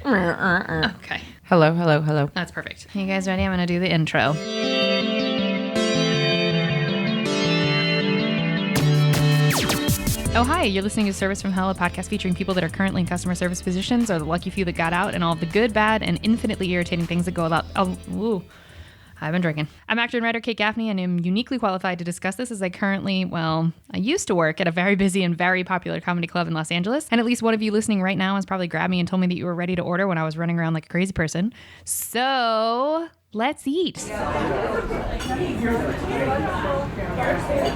Okay. Hello, hello, hello. That's perfect. You guys ready? I'm going to do the intro. Oh, hi. You're listening to Service from Hell, a podcast featuring people that are currently in customer service positions or the lucky few that got out and all of the good, bad, and infinitely irritating things that go about. I've been drinking. I'm actor and writer Kate Gaffney, and am uniquely qualified to discuss this as I used to work at a very busy and very popular comedy club in Los Angeles. And at least one of you listening right now has probably grabbed me and told me that you were ready to order when I was running around like a crazy person. So let's eat.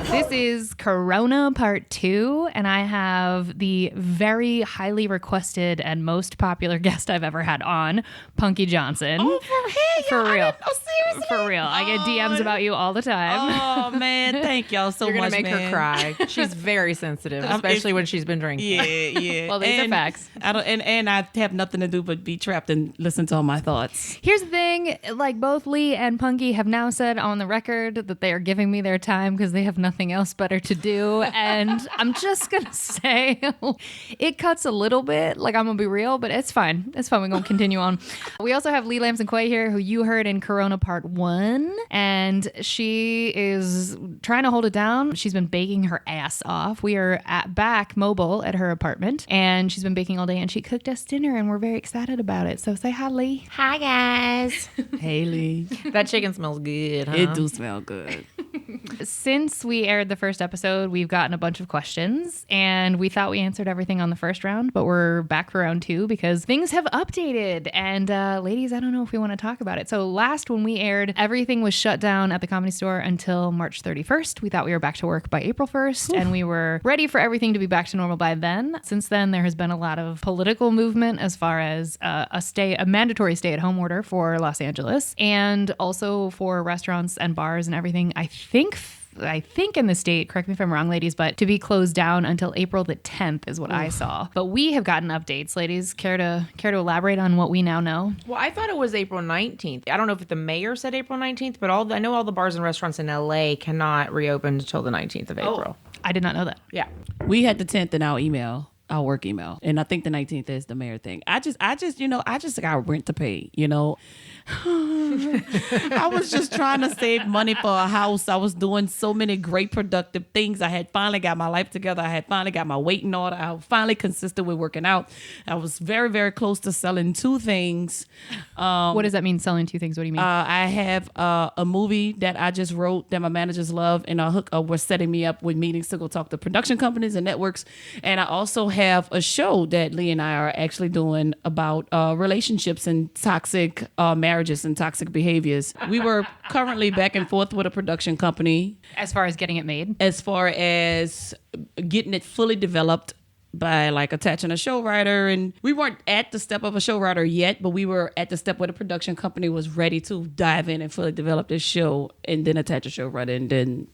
This is Corona Part 2, and I have the very highly requested and most popular guest I've ever had on, Punkie Johnson. Oh, for real. Seriously? For real. I get DMs about you all the time. Oh, man. Thank y'all so much, You're going to make man. her cry. She's very sensitive, especially when she's been drinking. Yeah. Well, these are facts. And I have nothing to do but be trapped and listen to all my thoughts. Here's the thing, like both Leigh and Punkie have now said on the record that they are giving me their time because they have nothing else better to do. And I'm just going to say it cuts a little bit, like I'm going to be real, but it's fine. It's fine. We're going to continue on. We also have Leigh Lamson-Quay here, who you heard in Corona Part 1. And she is trying to hold it down. She's been baking her ass off. We are back mobile at her apartment, and she's been baking all day, and she cooked us dinner, and we're very excited about it. So say hi, Leigh. Hi, guys. Haley. That chicken smells good, huh? It do smell good. Since we aired the first episode, we've gotten a bunch of questions, and we thought we answered everything on the first round, but we're back for round 2 because things have updated. And ladies, I don't know if we want to talk about it. So last when we aired, everything was shut down at the Comedy Store until March 31st. We thought we were back to work by April 1st, and we were ready for everything to be back to normal by then. Since then, there has been a lot of political movement as far as a mandatory stay-at-home order for Los Angeles, and also for restaurants and bars and everything. I think in the state, correct me if I'm wrong, ladies, but to be closed down until April the 10th is what I saw. But we have gotten updates, ladies. Care to elaborate on what we now know? Well, I thought it was April 19th. I don't know if the mayor said April 19th, but I know all the bars and restaurants in LA cannot reopen until the 19th of April. I did not know that. Yeah. We had the 10th in our work email. And I think the 19th is the mayor thing. I just got rent to pay, I was just trying to save money for a house. I was doing so many great productive things. I had finally got my life together. I had finally got my weight in order. I was finally consistent with working out. I was very, very close to selling 2 things. What does that mean, selling 2 things? What do you mean? I have a movie that I just wrote that my managers love, and was setting me up with meetings to go talk to production companies and networks. And I also have a show that Leigh and I are actually doing about relationships and toxic marriages and toxic behaviors. We were currently back and forth with a production company. As far as getting it made? As far as getting it fully developed by like attaching a show writer, and we weren't at the step of a show writer yet, but we were at the step where the production company was ready to dive in and fully develop this show and then attach a show writer, and then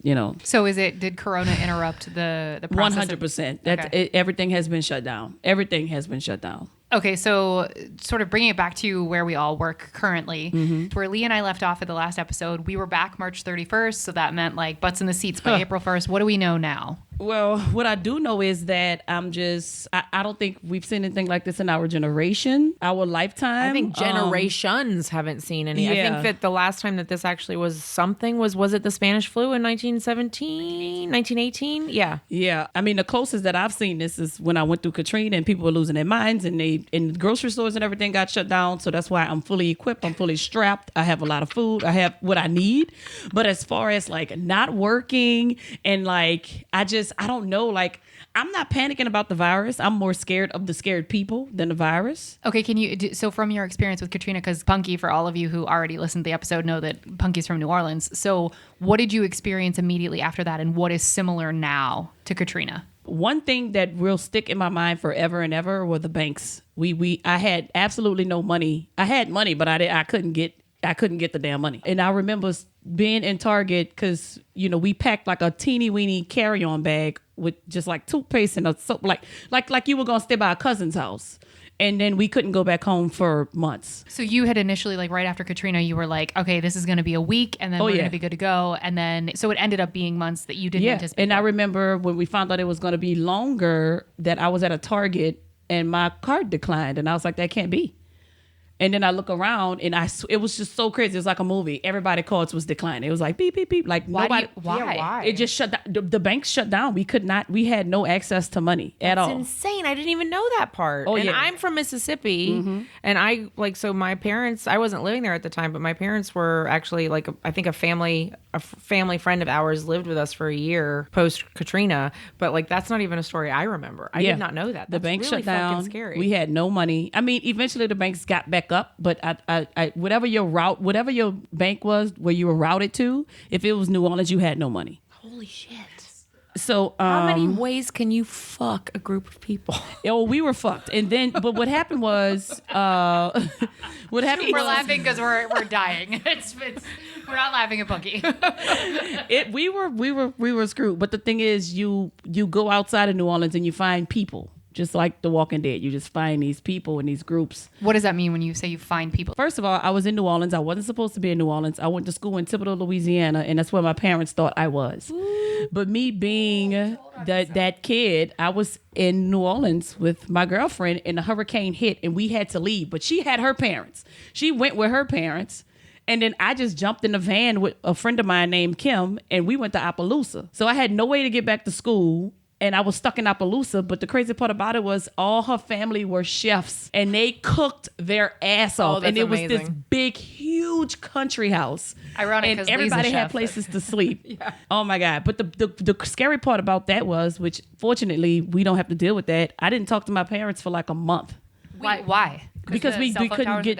So did Corona interrupt the process? 100%. Everything has been shut down. Everything has been shut down. Okay, so sort of bringing it back to where we all work currently, where Leigh and I left off at the last episode, we were back March 31st, so that meant like butts in the seats by April 1st. What do we know now? Well, what I do know is that I don't think we've seen anything like this in our generation, our lifetime. I think generations haven't seen any. Yeah. I think that the last time that this actually was something was it the Spanish flu in 1917, 1918? Yeah. Yeah. I mean, the closest that I've seen this is when I went through Katrina and people were losing their minds, and the grocery stores and everything got shut down. So that's why I'm fully equipped. I'm fully strapped. I have a lot of food. I have what I need. But as far as like not working and like, I don't know, like I'm not panicking about the virus. I'm more scared of the scared people than the virus. Okay, so from your experience with Katrina, because Punkie, for all of you who already listened to the episode, know that Punkie's from New Orleans. So what did you experience immediately after that, and what is similar now to Katrina? One thing that will stick in my mind forever and ever were the banks. I had absolutely no money. I had money, but I couldn't get the damn money. And I remember being in Target because, we packed like a teeny weeny carry-on bag with just like toothpaste and a soap, like you were going to stay by a cousin's house. And then we couldn't go back home for months. So you had initially, like right after Katrina, you were like, okay, this is going to be a week and then we're going to be good to go. And then, so it ended up being months that you didn't anticipate. And I remember when we found out it was going to be longer, that I was at a Target and my card declined. And I was like, that can't be. And then I look around and it was just so crazy. It was like a movie. Everybody cards was declining. It was like beep, beep, beep. Like nobody. Why? Yeah, why? It just shut down. The banks shut down. We had no access to money at all. It's insane. I didn't even know that part. Oh, and yeah. I'm from Mississippi, and so my parents, I wasn't living there at the time, but my parents were actually like, I think a family friend of ours lived with us for a year post Katrina, but like, that's not even a story I remember. I did not know that. The That's bank really shut down. fucking scary. We had no money. I mean, eventually the banks got back up, but I whatever your bank was where you were routed to, if it was New Orleans, you had no money. Holy shit. So How many ways can you fuck a group of people? Oh, we were fucked. And then, but what happened was, We're laughing because we're dying. We're not laughing at Punkie. we were screwed. But the thing is, you go outside of New Orleans and you find people. Just like The Walking Dead, you just find these people in these groups. What does that mean when you say you find people? First of all, I was in New Orleans. I wasn't supposed to be in New Orleans. I went to school in Thibodaux, Louisiana, and that's where my parents thought I was. Ooh. But me being that kid, I was in New Orleans with my girlfriend, and the hurricane hit, and we had to leave. But she had her parents. She went with her parents. And then I just jumped in the van with a friend of mine named Kim, and we went to Appaloosa. So I had no way to get back to school. And I was stuck in Appaloosa, but the crazy part about it was all her family were chefs, and they cooked their ass off. That's and it amazing. was this big, huge country house. Ironic, and because everybody Leigh's a had chef. places to sleep. Yeah. Oh my God! But the scary part about that was, which fortunately we don't have to deal with that. I didn't talk to my parents for like a month. Why? Because we couldn't get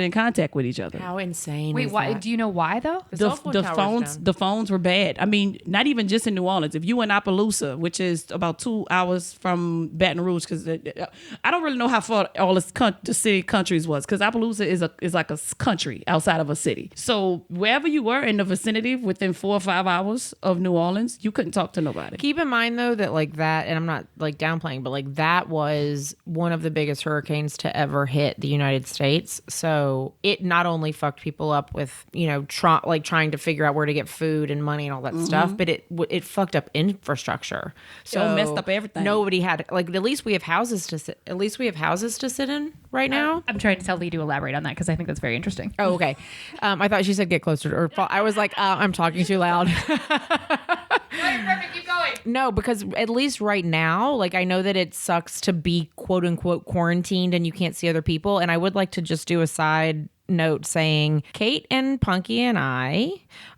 in contact with each other. How insane Wait, is why? that? Do you know why though? The phones were bad. I mean, not even just in New Orleans. If you were in Appaloosa, which is about 2 hours from Baton Rouge, because I don't really know how far all the city countries was, because Appaloosa is like a country outside of a city. So wherever you were in the vicinity, within 4 or 5 hours of New Orleans, you couldn't talk to nobody. Keep in mind though that like that, and I'm not like downplaying, but like that was one of the biggest hurricanes to ever hit the United States. So it not only fucked people up with, trying to figure out where to get food and money and all that stuff, but it fucked up infrastructure. So it messed up everything. Nobody had at least we have houses to sit. At least we have houses to sit in right now. I'm trying to tell Leigh to elaborate on that because I think that's very interesting. Oh, okay. I thought she said get closer to her. I was like, I'm talking too loud. Perfect. Keep going. No, because at least right now, like I know that it sucks to be quote unquote quarantined and you can't see other people. And I would like to just do a side note saying Kate and Punkie and I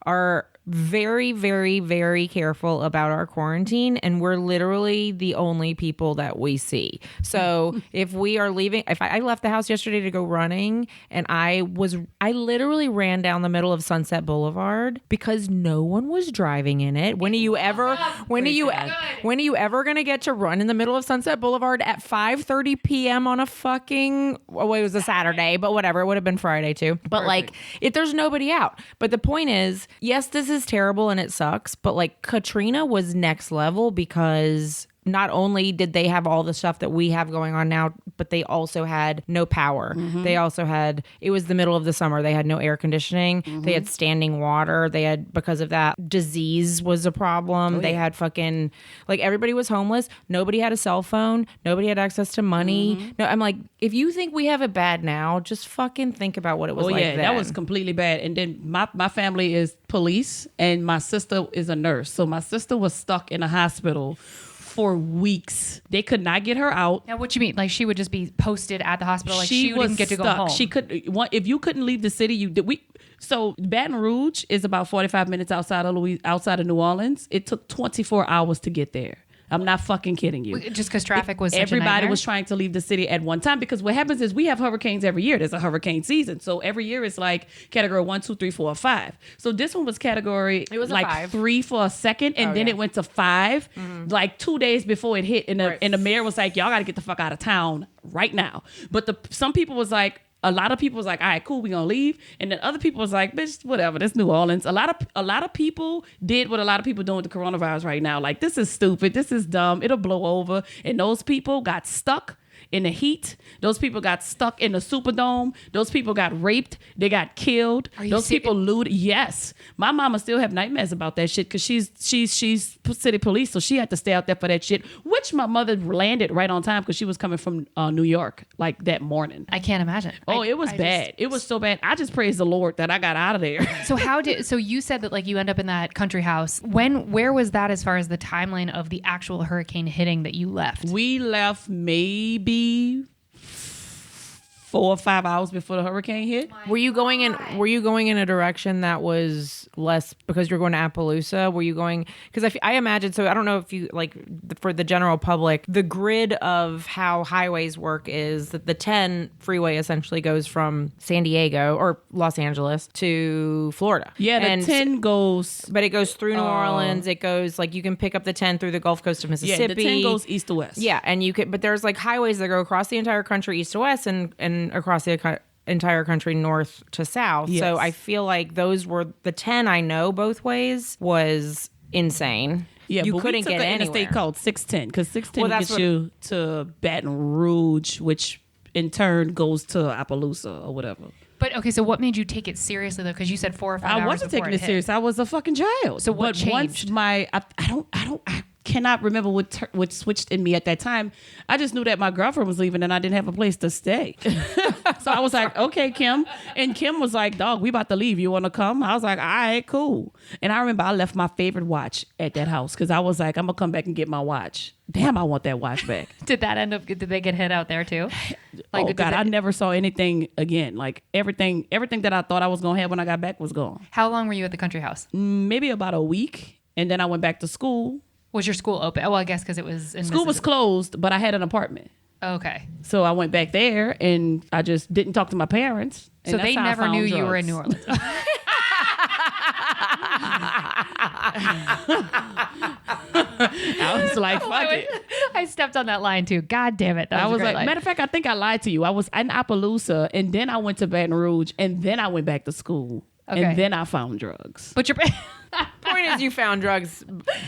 are very, very, very careful about our quarantine, and we're literally the only people that we see. So if we are leaving, if I left the house yesterday to go running, and I literally ran down the middle of Sunset Boulevard because no one was driving in it. When are you ever gonna get to run in the middle of Sunset Boulevard at 5:30 p.m. on a fucking, it was a Saturday, but whatever, it would have been Friday too. But like, if there's nobody out. But the point is, yes, this is terrible and it sucks, but like Katrina was next level because not only did they have all the stuff that we have going on now, but they also had no power. Mm-hmm. They also had, it was the middle of the summer. They had no air conditioning. Mm-hmm. They had standing water. They had, because of that, disease was a problem. They had fucking, like everybody was homeless. Nobody had a cell phone. Nobody had access to money. Mm-hmm. No, I'm like, if you think we have it bad now, just fucking think about what it was like then. That was completely bad. And then my family is police and my sister is a nurse. So my sister was stuck in a hospital for weeks. They could not get her out. Now, what you mean? Like she would just be posted at the hospital? Like she didn't get to go home? She could. If you couldn't leave the city, So Baton Rouge is about 45 minutes outside of New Orleans. It took 24 hours to get there. I'm not fucking kidding you. Just because traffic was such a Everybody nightmare? was trying to leave the city at one time, because what happens is we have hurricanes every year. There's a hurricane season. So every year it's like category 1, 2, 3, 4, 5. So this one was category like 5. 3 for a second, and then it went to 5 like 2 days before it hit. And the mayor was like, y'all got to get the fuck out of town right now. But some people was like, a lot of people was like, all right, cool, we gonna leave. And then other people was like, bitch, whatever, this New Orleans. A lot of people did what a lot of people doing with the coronavirus right now. Like, this is stupid, this is dumb, it'll blow over. And those people got stuck in the heat. Those people got stuck in the Superdome. Those people got raped. They got killed. Those people looted. Yes. My mama still have nightmares about that shit because she's city police, so she had to stay out there for that shit, which my mother landed right on time because she was coming from New York like that morning. I can't imagine. Oh, it was bad. It was so bad. I just praise the Lord that I got out of there. So you said that like you end up in that country house. Where was that as far as the timeline of the actual hurricane hitting that you left? We left maybe 4 or 5 hours before the hurricane hit. Were you going in a direction that was less because you're going to Appaloosa? Were you going because I imagine so? I don't know if you like for the general public, the grid of how highways work is that the 10 freeway essentially goes from San Diego or Los Angeles to Florida. Yeah, the 10 goes, but it goes through New Orleans. It goes like you can pick up the 10 through the Gulf Coast of Mississippi. Yeah, the 10 goes east to west. Yeah, and you can, but there's like highways that go across the entire country east to west and across the entire country north to south. Yes. So I feel like those were the 10 I know both ways was insane. Yeah, you but couldn't we took get an anywhere. interstate called 610 because 610 gets you to Baton Rouge, which in turn goes to Appaloosa or whatever. But okay, so what made you take it seriously though? Because you said 4 or 5 hours. I wasn't taking it hit. serious. I was a fucking child. So what changed? Once I cannot remember what switched in me at that time. I just knew that my girlfriend was leaving and I didn't have a place to stay. So I was like, okay, Kim. And Kim was like, dog, we about to leave. You want to come? I was like, all right, cool. And I remember I left my favorite watch at that house because I was like, I'm going to come back and get my watch. Damn, I want that watch back. Did they get hit out there too? Like, oh, God, I never saw anything again. Like everything that I thought I was going to have when I got back was gone. How long were you at the country house? Maybe about a week. And then I went back to school. Was your school open? Well, I guess because it was in School was closed, but I had an apartment. Okay. So I went back there and I just didn't talk to my parents. So they never knew you were in New Orleans. I was like, fuck it. I stepped on that line too. God damn it. I was like, matter of fact, I think I lied to you. I was in Appaloosa and then I went to Baton Rouge and then I went back to school. Okay. And then I found drugs. But your point is you found drugs.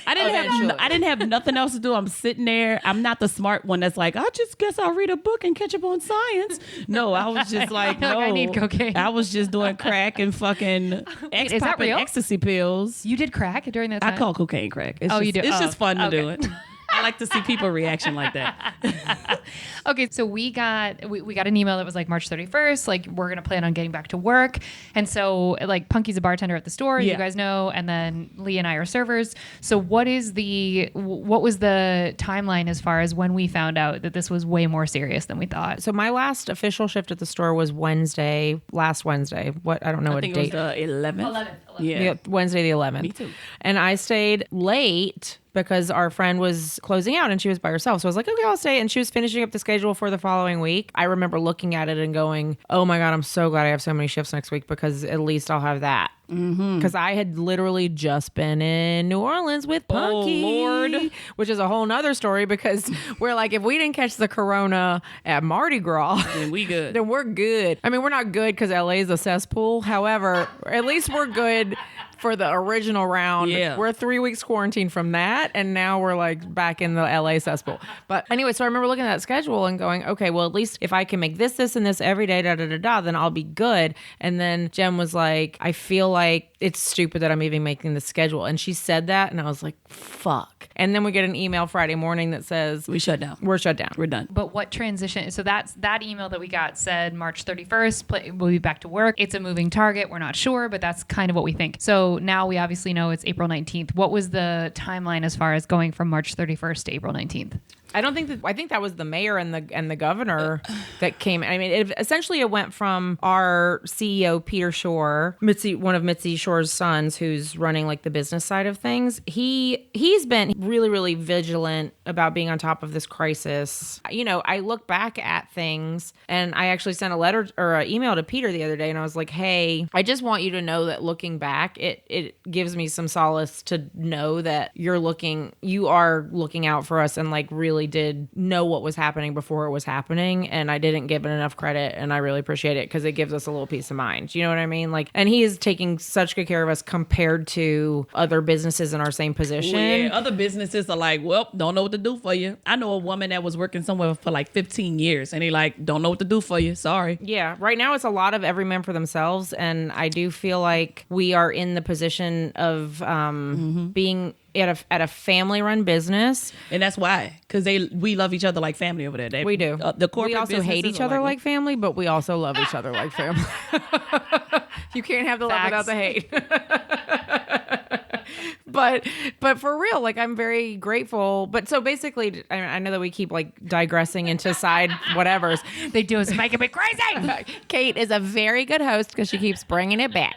I didn't have nothing else to do. I'm sitting there. I'm not the smart one that's like, I just guess I'll read a book and catch up on science. No, I was just like, no. I need cocaine. I was just doing crack and fucking popping ecstasy pills. You did crack during that time? I call cocaine crack. You do? It's just fun to do it. I like to see people reaction like that. Okay, so we got an email that was like March 31st, like we're gonna plan on getting back to work, and so like Punkie's a bartender at the store, you guys know, and then Leigh and I are servers. So what was the timeline as far as when we found out that this was way more serious than we thought? So my last official shift at the store was last Wednesday. I don't know what date. I think it was the 11th. Yeah, Wednesday the 11th. Me too. And I stayed late because our friend was closing out and she was by herself. So I was like, okay, I'll stay. And she was finishing up the schedule for the following week. I remember looking at it and going, oh my God, I'm so glad I have so many shifts next week because at least I'll have that. Because I had literally just been in New Orleans with Punkie, Lord, which is a whole nother story because we're like, if we didn't catch the corona at Mardi Gras, then we good. Then we're good. I mean, we're not good because LA is a cesspool. However, at least we're good for the original round. Yeah. We're 3 weeks quarantine from that, and now we're like back in the LA cesspool. But anyway, so I remember looking at that schedule and going, okay, well, at least if I can make this, and this every day, then I'll be good. And then Jem was like, I feel like it's stupid that I'm even making the schedule. And she said that, and I was like, fuck. And then we get an email Friday morning that says, we're shut down. We're shut down. We're done. But what transition? So that email that we got said March 31st, we'll be back to work. It's a moving target. We're not sure, but that's kind of what we think. So now we obviously know it's April 19th. What was the timeline as far as going from March 31st to April 19th? I think that was the mayor and the governor that came. I mean, it went from our CEO Peter Shore, one of Mitzi Shore's sons, who's running like the business side of things. He's been really, really vigilant about being on top of this crisis. You know, I look back at things, and I actually sent a letter or an email to Peter the other day, and I was like, hey, I just want you to know that looking back, it gives me some solace to know that you are looking out for us and like really really did know what was happening before it was happening, and I didn't give it enough credit, and I really appreciate it because it gives us a little peace of mind. You know what I mean? Like, and he is taking such good care of us compared to other businesses in our same position. Well, yeah, other businesses are like, well, don't know what to do for you. I know a woman that was working somewhere for like 15 years, and he like, don't know what to do for you. Sorry. Yeah, right now it's a lot of every man for themselves, and I do feel like we are in the position of being at a family-run business, and that's why, because we love each other like family over there. We do. The corporate we also hate each other like family, but we also love each other like family. You can't have the love without the hate. But for real, like, I'm very grateful. But so basically, I know that we keep like digressing into side whatevers. They do is making me crazy. Kate is a very good host because she keeps bringing it back.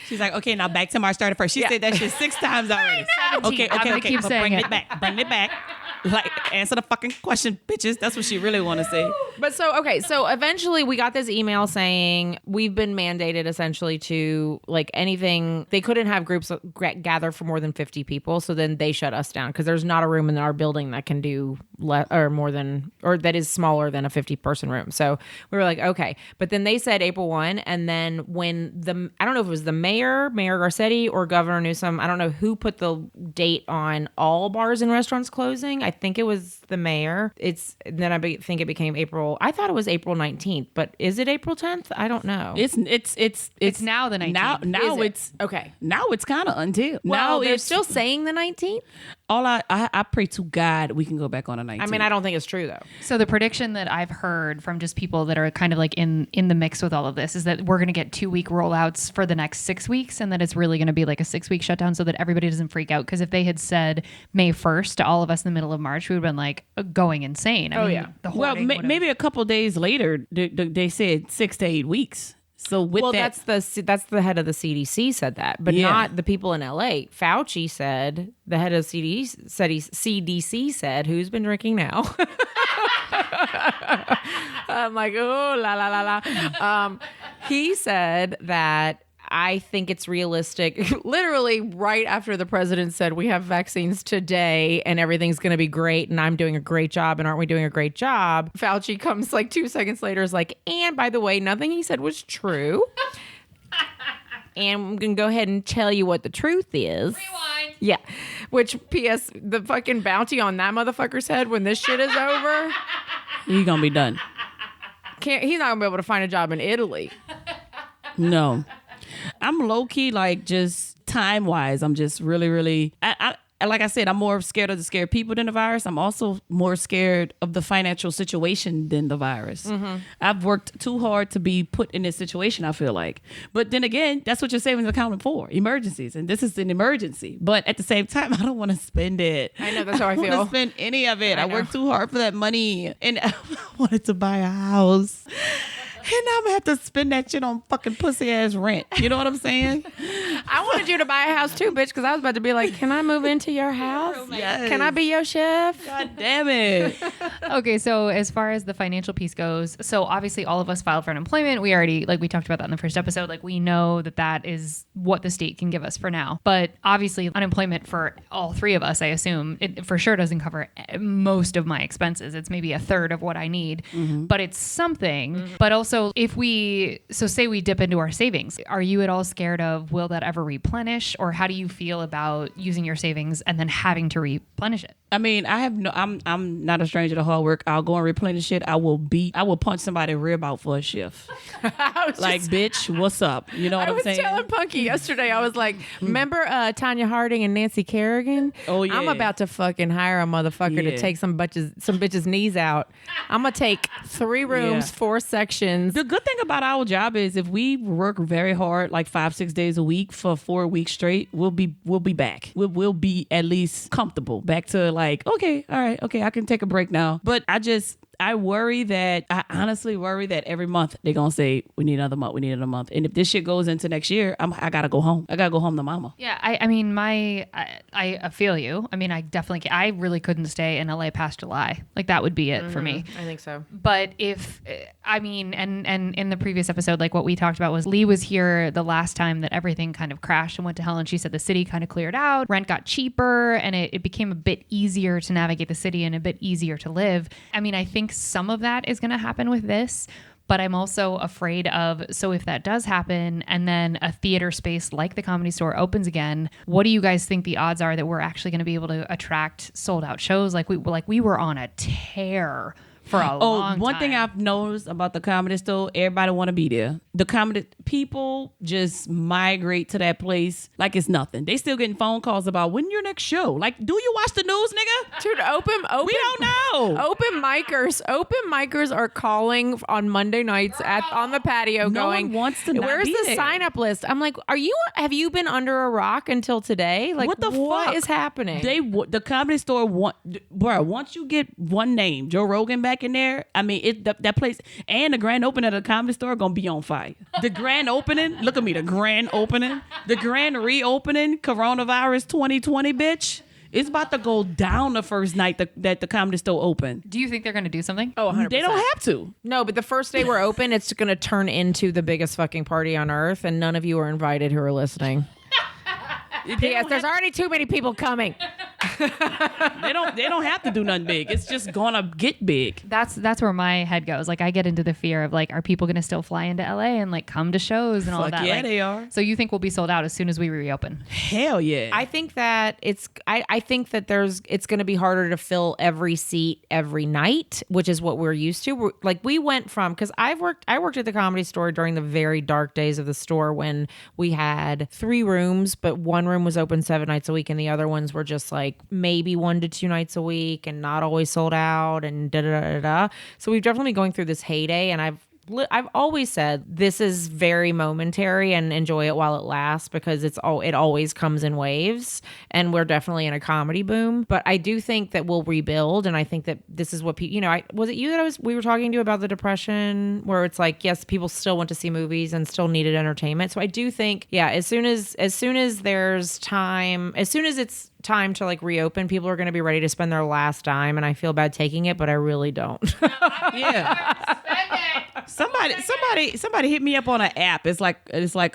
She's like, okay, now back to March 31st. She said that shit 6 times already. Okay. Keep But saying bring it back. Bring it back. Like, answer the fucking question, bitches. That's what she really want to say. But so eventually we got this email saying we've been mandated essentially to, like, anything. They couldn't have groups gather for more than 50 people. So then they shut us down because there's not a room in our building that can do or that is smaller than a 50-person room. So we were like, okay. But then they said April 1. And then when I don't know if it was the Mayor Garcetti or Governor Newsom, I don't know who put the date on all bars and restaurants closing. I think it was the mayor. Then I think it became April. I thought it was April 19th, but is it April 10th? I don't know. It's now the 19th. Now it's okay. Now it's kind of until well, now they're it's still saying the 19th. all I pray to God we can go back on the 19th. I mean, I don't think it's true though. So the prediction that I've heard from just people that are kind of like in the mix with all of this is that we're going to get 2-week rollouts for the next 6 weeks, and that it's really going to be like a 6-week shutdown so that everybody doesn't freak out. Because if they had said May 1st to all of us in the middle of March, we would have been like going insane. I mean, yeah. Well, maybe a couple days later they said 6 to 8 weeks. So that's the head of the CDC said that, but not the people in LA. Fauci said, the head of CDC said, who's been drinking now? I'm like, oh, la, la, la, la. He said that I think it's realistic. Literally right after the president said we have vaccines today and everything's going to be great and I'm doing a great job and aren't we doing a great job? Fauci comes like 2 seconds later is like, and by the way, nothing he said was true. And I'm going to go ahead and tell you what the truth is. Rewind. Yeah. Which, P.S., the fucking bounty on that motherfucker's head when this shit is over. He's going to be done. He's not going to be able to find a job in Italy. No. I'm low key, like, just time wise. I'm just really, really. Like I said, I'm more scared of the scared people than the virus. I'm also more scared of the financial situation than the virus. Mm-hmm. I've worked too hard to be put in this situation, I feel like. But then again, that's what your savings account for, emergencies. And this is an emergency. But at the same time, I don't want to spend it. I know, that's how I feel. I don't want to spend any of it. I worked too hard for that money. And I wanted to buy a house. And I'm gonna have to spend that shit on fucking pussy ass rent. You know what I'm saying? I wanted you to buy a house too, bitch, because I was about to be like, can I move into your house? Yes. Can I be your chef? God damn it. Okay, so as far as the financial piece goes, so obviously all of us filed for unemployment. We already, like we talked about that in the first episode, like we know that is what the state can give us for now. But obviously unemployment for all three of us, I assume, it for sure doesn't cover most of my expenses. It's maybe a third of what I need, but it's something. Mm-hmm. But also say we dip into our savings, are you at all scared of, will that ever replenish? Or how do you feel about using your savings and then having to replenish it? I mean, I'm not a stranger to hard work. I'll go and replenish it. I will punch somebody rib out for a shift. Bitch, what's up? You know what I'm saying? I was telling Punkie yesterday, I was like, remember Tanya Harding and Nancy Kerrigan? Oh yeah. I'm about to fucking hire a motherfucker to take some bitches' knees out. I'm gonna take 3 rooms, 4 sections. The good thing about our job is if we work very hard, like 5-6 days a week for 4 weeks straight, we'll be back. We'll be at least comfortable back to like, okay, all right, okay, I can take a break now. But I honestly worry that every month they're gonna say we need another month, and if this shit goes into next year, I gotta go home. I gotta go home to mama. Yeah, I mean, I feel you. I mean, I really couldn't stay in LA past July. Like that would be it for me. I think so. But and in the previous episode, like what we talked about was Leigh was here the last time that everything kind of crashed and went to hell, and she said the city kind of cleared out, rent got cheaper, and it became a bit easier to navigate the city and a bit easier to live. I mean, I think some of that is going to happen with this. But I'm also afraid of, so if that does happen and then a theater space like the Comedy Store opens again, what do you guys think the odds are that we're actually going to be able to attract sold out shows? Like we were on a tear for a long time. One thing I've noticed about the Comedy Store, everybody want to be there. The comedy people just migrate to that place like it's nothing. They still getting phone calls about when your next show. Like, do you watch the news, nigga? Dude, open. We don't know. Open micers are calling on Monday nights on the patio No going, one wants to not where's be the there. sign up list? I'm like, have you been under a rock until today? Like, What the fuck is happening? The Comedy Store once you get one name, Joe Rogan back in there, I mean that place and the grand opening of the Comedy Store gonna be on fire. The grand opening, look at me, the grand opening, the grand reopening, coronavirus 2020, bitch. It's about to go down the first night that the Comedy Store open. Do you think they're going to do something? Oh, 100%. They don't have to. No, but the first day we're open, it's going to turn into the biggest fucking party on earth, and none of you are invited who are listening. Yes, there's already too many people coming. They don't have to do nothing big. It's just gonna get big. That's where my head goes. Like I get into the fear of like, are people going to still fly into LA and like come to shows and all of Fuck that? yeah, Like, they are. So you think we'll be sold out as soon as we reopen? Hell yeah. I think that it's going to be harder to fill every seat every night, which is what we're used to. We went from, because I worked at the Comedy Store during the very dark days of the store when we had 3 rooms, but one room was open 7 nights a week and the other ones were just like maybe 1 to 2 nights a week and not always sold out and da da da da. So we've definitely going through this heyday, and I've always said this is very momentary and enjoy it while it lasts, because it always comes in waves, and we're definitely in a comedy boom. But I do think that we'll rebuild, and I think that this is what people, was it you that we were talking to about the depression, where it's like, yes, people still want to see movies and still needed entertainment. So I do think, yeah, as soon as there's time, as soon as it's time to like reopen, people are going to be ready to spend their last dime, and I feel bad taking it, but I really don't. Yeah. Somebody hit me up on an app. It's like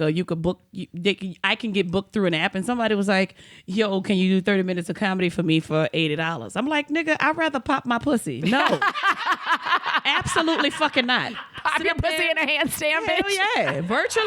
you could book. I can get booked through an app, and somebody was like, "Yo, can you do 30 minutes of comedy for me for $80?" I'm like, "Nigga, I'd rather pop my pussy." No, absolutely fucking not. Pop your pussy in a handstand, Hell bitch. yeah, virtually.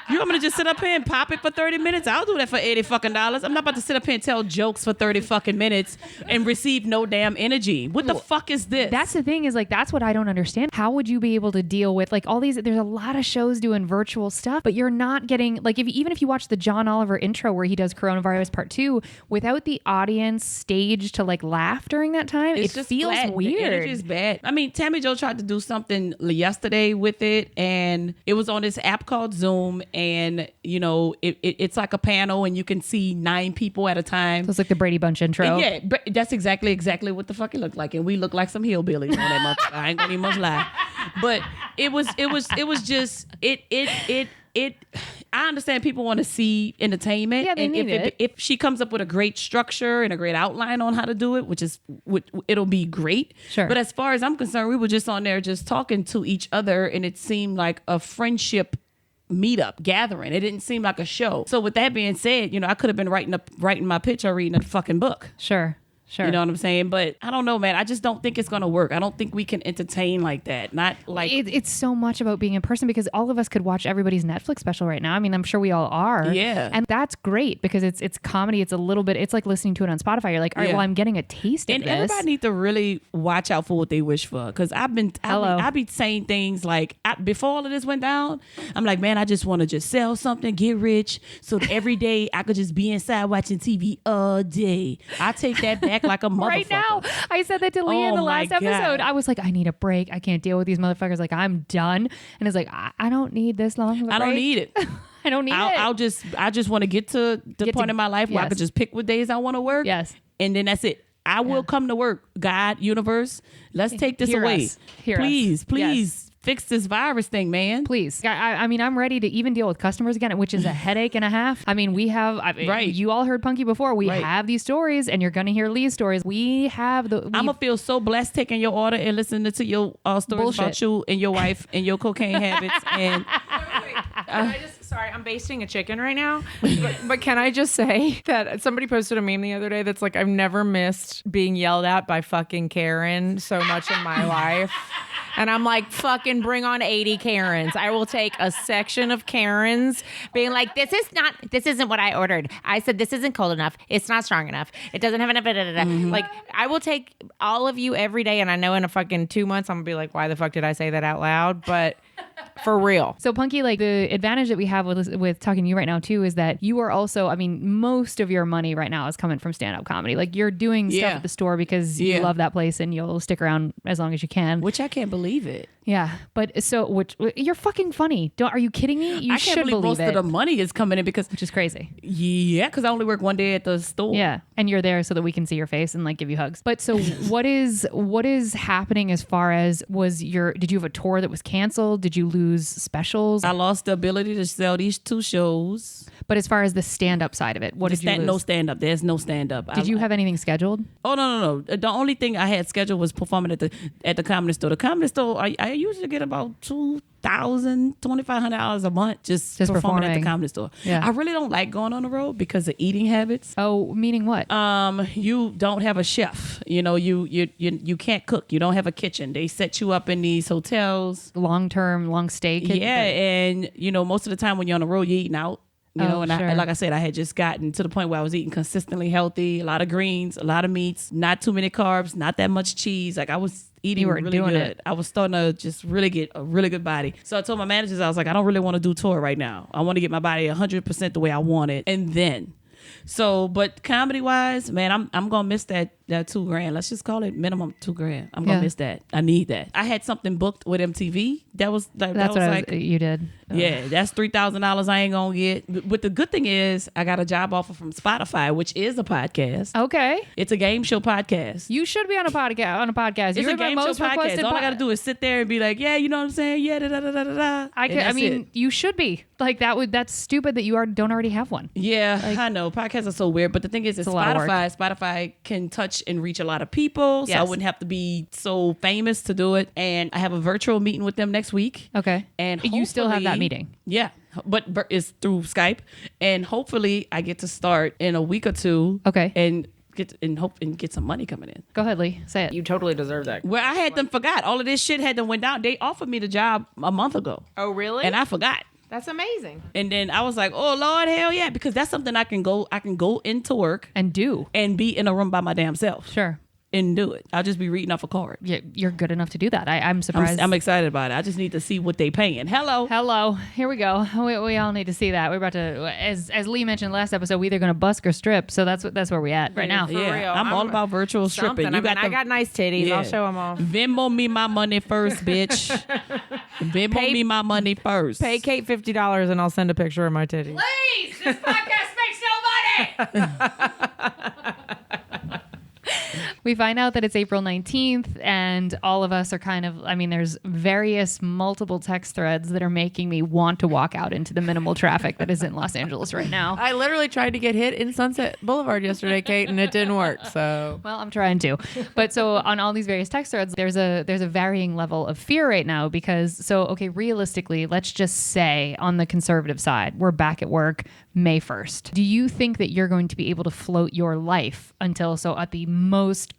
You want me to just sit up here and pop it for 30 minutes? I'll do that for $80 fucking. I'm not about to sit up here and tell jokes for 30 fucking minutes and receive no damn energy. What the fuck is this? That's the thing, is like, that's what I don't understand. How would you be able to deal with like all these, there's a lot of shows doing virtual stuff, but you're not getting like, even if you watch the John Oliver intro where he does Coronavirus Part 2, without the audience staged to like laugh during that time, It's it just feels flat. weird. The energy's bad. I mean, Tammy Jo tried to do something yesterday with it, and it was on this app called Zoom, and it's like a panel, and you can see 9 people at a time. So it's like the Brady Bunch intro. Yeah, but that's exactly what the fuck it looked like, and we look like some hillbillies on that motherfucker. I ain't gonna even much lie, but it was just it. I understand people want to see entertainment, Yeah, they and need it. if she comes up with a great structure and a great outline on how to do it, it'll be great. Sure. But as far as I'm concerned, we were just on there just talking to each other, and it seemed like a friendship meetup gathering. It didn't seem like a show. So with that being said, I could have been writing my pitch or reading a fucking book. Sure. You know what I'm saying? But I don't know, man. I just don't think it's going to work. I don't think we can entertain like that. Not like... It's so much about being in person, because all of us could watch everybody's Netflix special right now. I mean, I'm sure we all are. Yeah. And that's great, because it's comedy. It's a little bit, it's like listening to it on Spotify. You're like, all right, Yeah. well, I'm getting a taste of And this. everybody need to really watch out for what they wish for. Because I be saying things like, before all of this went down, I'm like, man, I just want to just sell something, get rich, so that every day I could just be inside watching TV all day. I take that back like a motherfucker. Right now, I said that to Leigh in the Oh my last episode. God. I was like, I need a break. I can't deal with these motherfuckers. Like, I'm done. And it's like, I don't need this long of a I don't break. need it. I don't need it. I just want to get to the point in my life where I yes. could just pick what days I want to work. Yes. And then that's it. I will come to work. God, universe, let's take this Hear away. us. Hear us. Please. Yes. Fix this virus thing, man. Please. I mean, I'm ready to even deal with customers again, which is a headache and a half. I mean, we have, Right. You all heard Punkie before. We Right. have these stories, and you're going to hear Leigh's stories. We have the. I'm gonna feel so blessed taking your order and listening to your stories Bullshit. about you and your wife and your cocaine habits. And Sorry, I'm basting a chicken right now. But can I just say that somebody posted a meme the other day that's like, I've never missed being yelled at by fucking Karen so much in my life. And I'm like, fucking bring on 80 Karens. I will take a section of Karens being like, this isn't what I ordered. I said, this isn't cold enough. It's not strong enough. It doesn't have enough. Like, I will take all of you every day. And I know in a fucking 2 months, I'm gonna be like, why the fuck did I say that out loud? But for real. So Punkie, like the advantage that we have with talking to you right now too is that you are also, I mean, most of your money right now is coming from stand-up comedy. Like you're doing stuff Yeah. at the store because you love that place and you'll stick around as long as you can. which I can't believe it. Yeah, but so which you're fucking funny. Are you kidding me? You I should can't believe most it, of the money is coming in because which is crazy. because I only work one day at the store. Yeah, and you're there so that we can see your face and like give you hugs. But so what is happening as far as did you have a tour that was canceled? Did you lose specials? I lost the ability to sell these 2 shows. But as far as the stand-up side of it, what did you lose? No stand up. There's no stand up. Did you have anything scheduled? Oh no. The only thing I had scheduled was performing at the Comedy Store. The Comedy Store, I usually get about $2,500 a month just performing at the Comedy Store. Yeah. I really don't like going on the road because of eating habits. Oh, meaning what? You don't have a chef. You know, you can't cook. You don't have a kitchen. They set you up in these hotels. Long stay. And you know, most of the time when you're on the road, you're eating out. You know, and sure. like I said, I had just gotten to the point where I was eating consistently healthy, a lot of greens, a lot of meats, not too many carbs, not that much cheese. Like I was eating really doing good. it. I was starting to just really get a really good body. So I told my managers, I was like, I don't really want to do tour right now. I want to get my body 100% the way I want it. And then, but comedy wise, man, I'm going to miss that $2,000. Let's just call it minimum $2,000. I'm going to miss that. I need that. I had something booked with MTV. That's what you did. Yeah, that's $3,000 I ain't gonna get. But the good thing is, I got a job offer from Spotify, which is a podcast. Okay. It's a game show podcast. You should be on a podcast. It's a game show podcast. All I gotta do is sit there and be like, yeah, you know what I'm saying? Yeah, da da da da da. I mean, you should be like that. That's stupid that you don't already have one. Yeah, I know. Podcasts are so weird, but the thing is, Spotify can touch and reach a lot of people, so I wouldn't have to be so famous to do it. And I have a virtual meeting with them next week. Okay. And you still have that meeting. Yeah, but it's through Skype, and hopefully I get to start in a week or 2. Okay. And get some money coming in. Go ahead, Leigh. Say it. You totally deserve that. Well, I had them forgot. All of this shit had them went down. They offered me the job a month ago. Oh, really? And I forgot. That's amazing. And then I was like, oh Lord, hell yeah, because that's something I can go into work and do and be in a room by my damn self. Sure. And do it. I'll just be reading off a card. Yeah, you're good enough to do that. I'm surprised. I'm excited about it. I just need to see what they paying. Hello. Here we go. We all need to see that. We're about to, as Leigh mentioned last episode, we're either going to busk or strip. So that's where we at right now. For real. I'm all about virtual stripping. I got nice titties. Yeah. I'll show them all. Venmo me my money first, bitch. Venmo me my money first. Pay Kate $50 and I'll send a picture of my titties. Please, this podcast makes no money. We find out that it's April 19th, and all of us are there's various multiple text threads that are making me want to walk out into the minimal traffic that is in Los Angeles right now. I literally tried to get hit in Sunset Boulevard yesterday, Kate, and it didn't work. So, well, I'm trying to. But so on all these various text threads, there's a varying level of fear right now because, realistically, let's just say on the conservative side, we're back at work May 1st. Do you think that you're going to be able to float your life until, at the most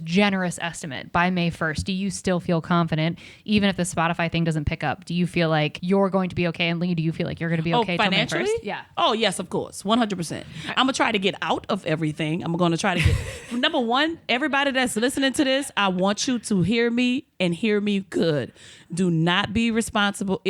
generous estimate by May 1st? Do you still feel confident, even if the Spotify thing doesn't pick up? Do you feel like you're going to be okay? And Leigh, do you feel like you're going to be okay till May 1st? Yeah. Oh, yes, of course. 100%. I'm going to try to get out of everything. I'm going to try to get, number one, everybody that's listening to this, I want you to hear me and hear me good. Do not be irresponsible,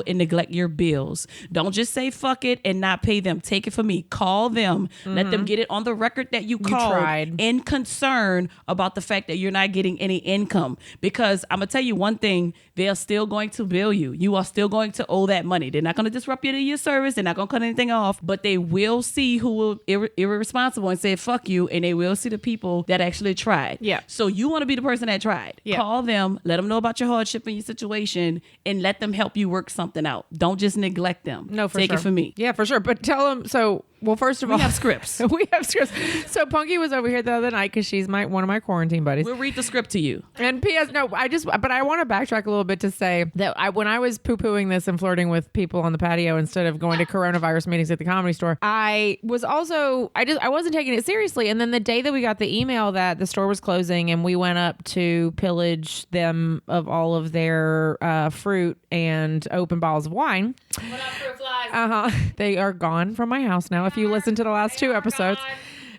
and neglect your bills. Don't just say fuck it and not pay them. Take it from me. Call them. Let them get it on the record that you called tried. in concern about the fact that you're not getting any income. Because I'm going to tell you one thing, they are still going to bill you. You are still going to owe that money. They're not going to disrupt your service. They're not going to cut anything off, but they will see who will irresponsible and say fuck you, and they will see the people that actually tried. Yeah. So you want to be the person that tried. Yeah. Call them, let them know about your hardship and your situation, and let them help you work something out. Don't just neglect them. No, for Take sure. it from me. Yeah, for sure. But tell them. So, well, first of all, We have scripts. we have scripts. So Punkie was over here the other night because she's one of my quarantine buddies. We'll read the script to you. And P.S. No, but I want to backtrack a little bit to say that when I was poo-pooing this and flirting with people on the patio instead of going to coronavirus meetings at the Comedy Store, I was also, I wasn't taking it seriously. And then the day that we got the email that the store was closing and we went up to pillage them of all of their fruit and open bottles of wine. What up, fruit flies? They are gone from my house now. If you listen to the last two episodes.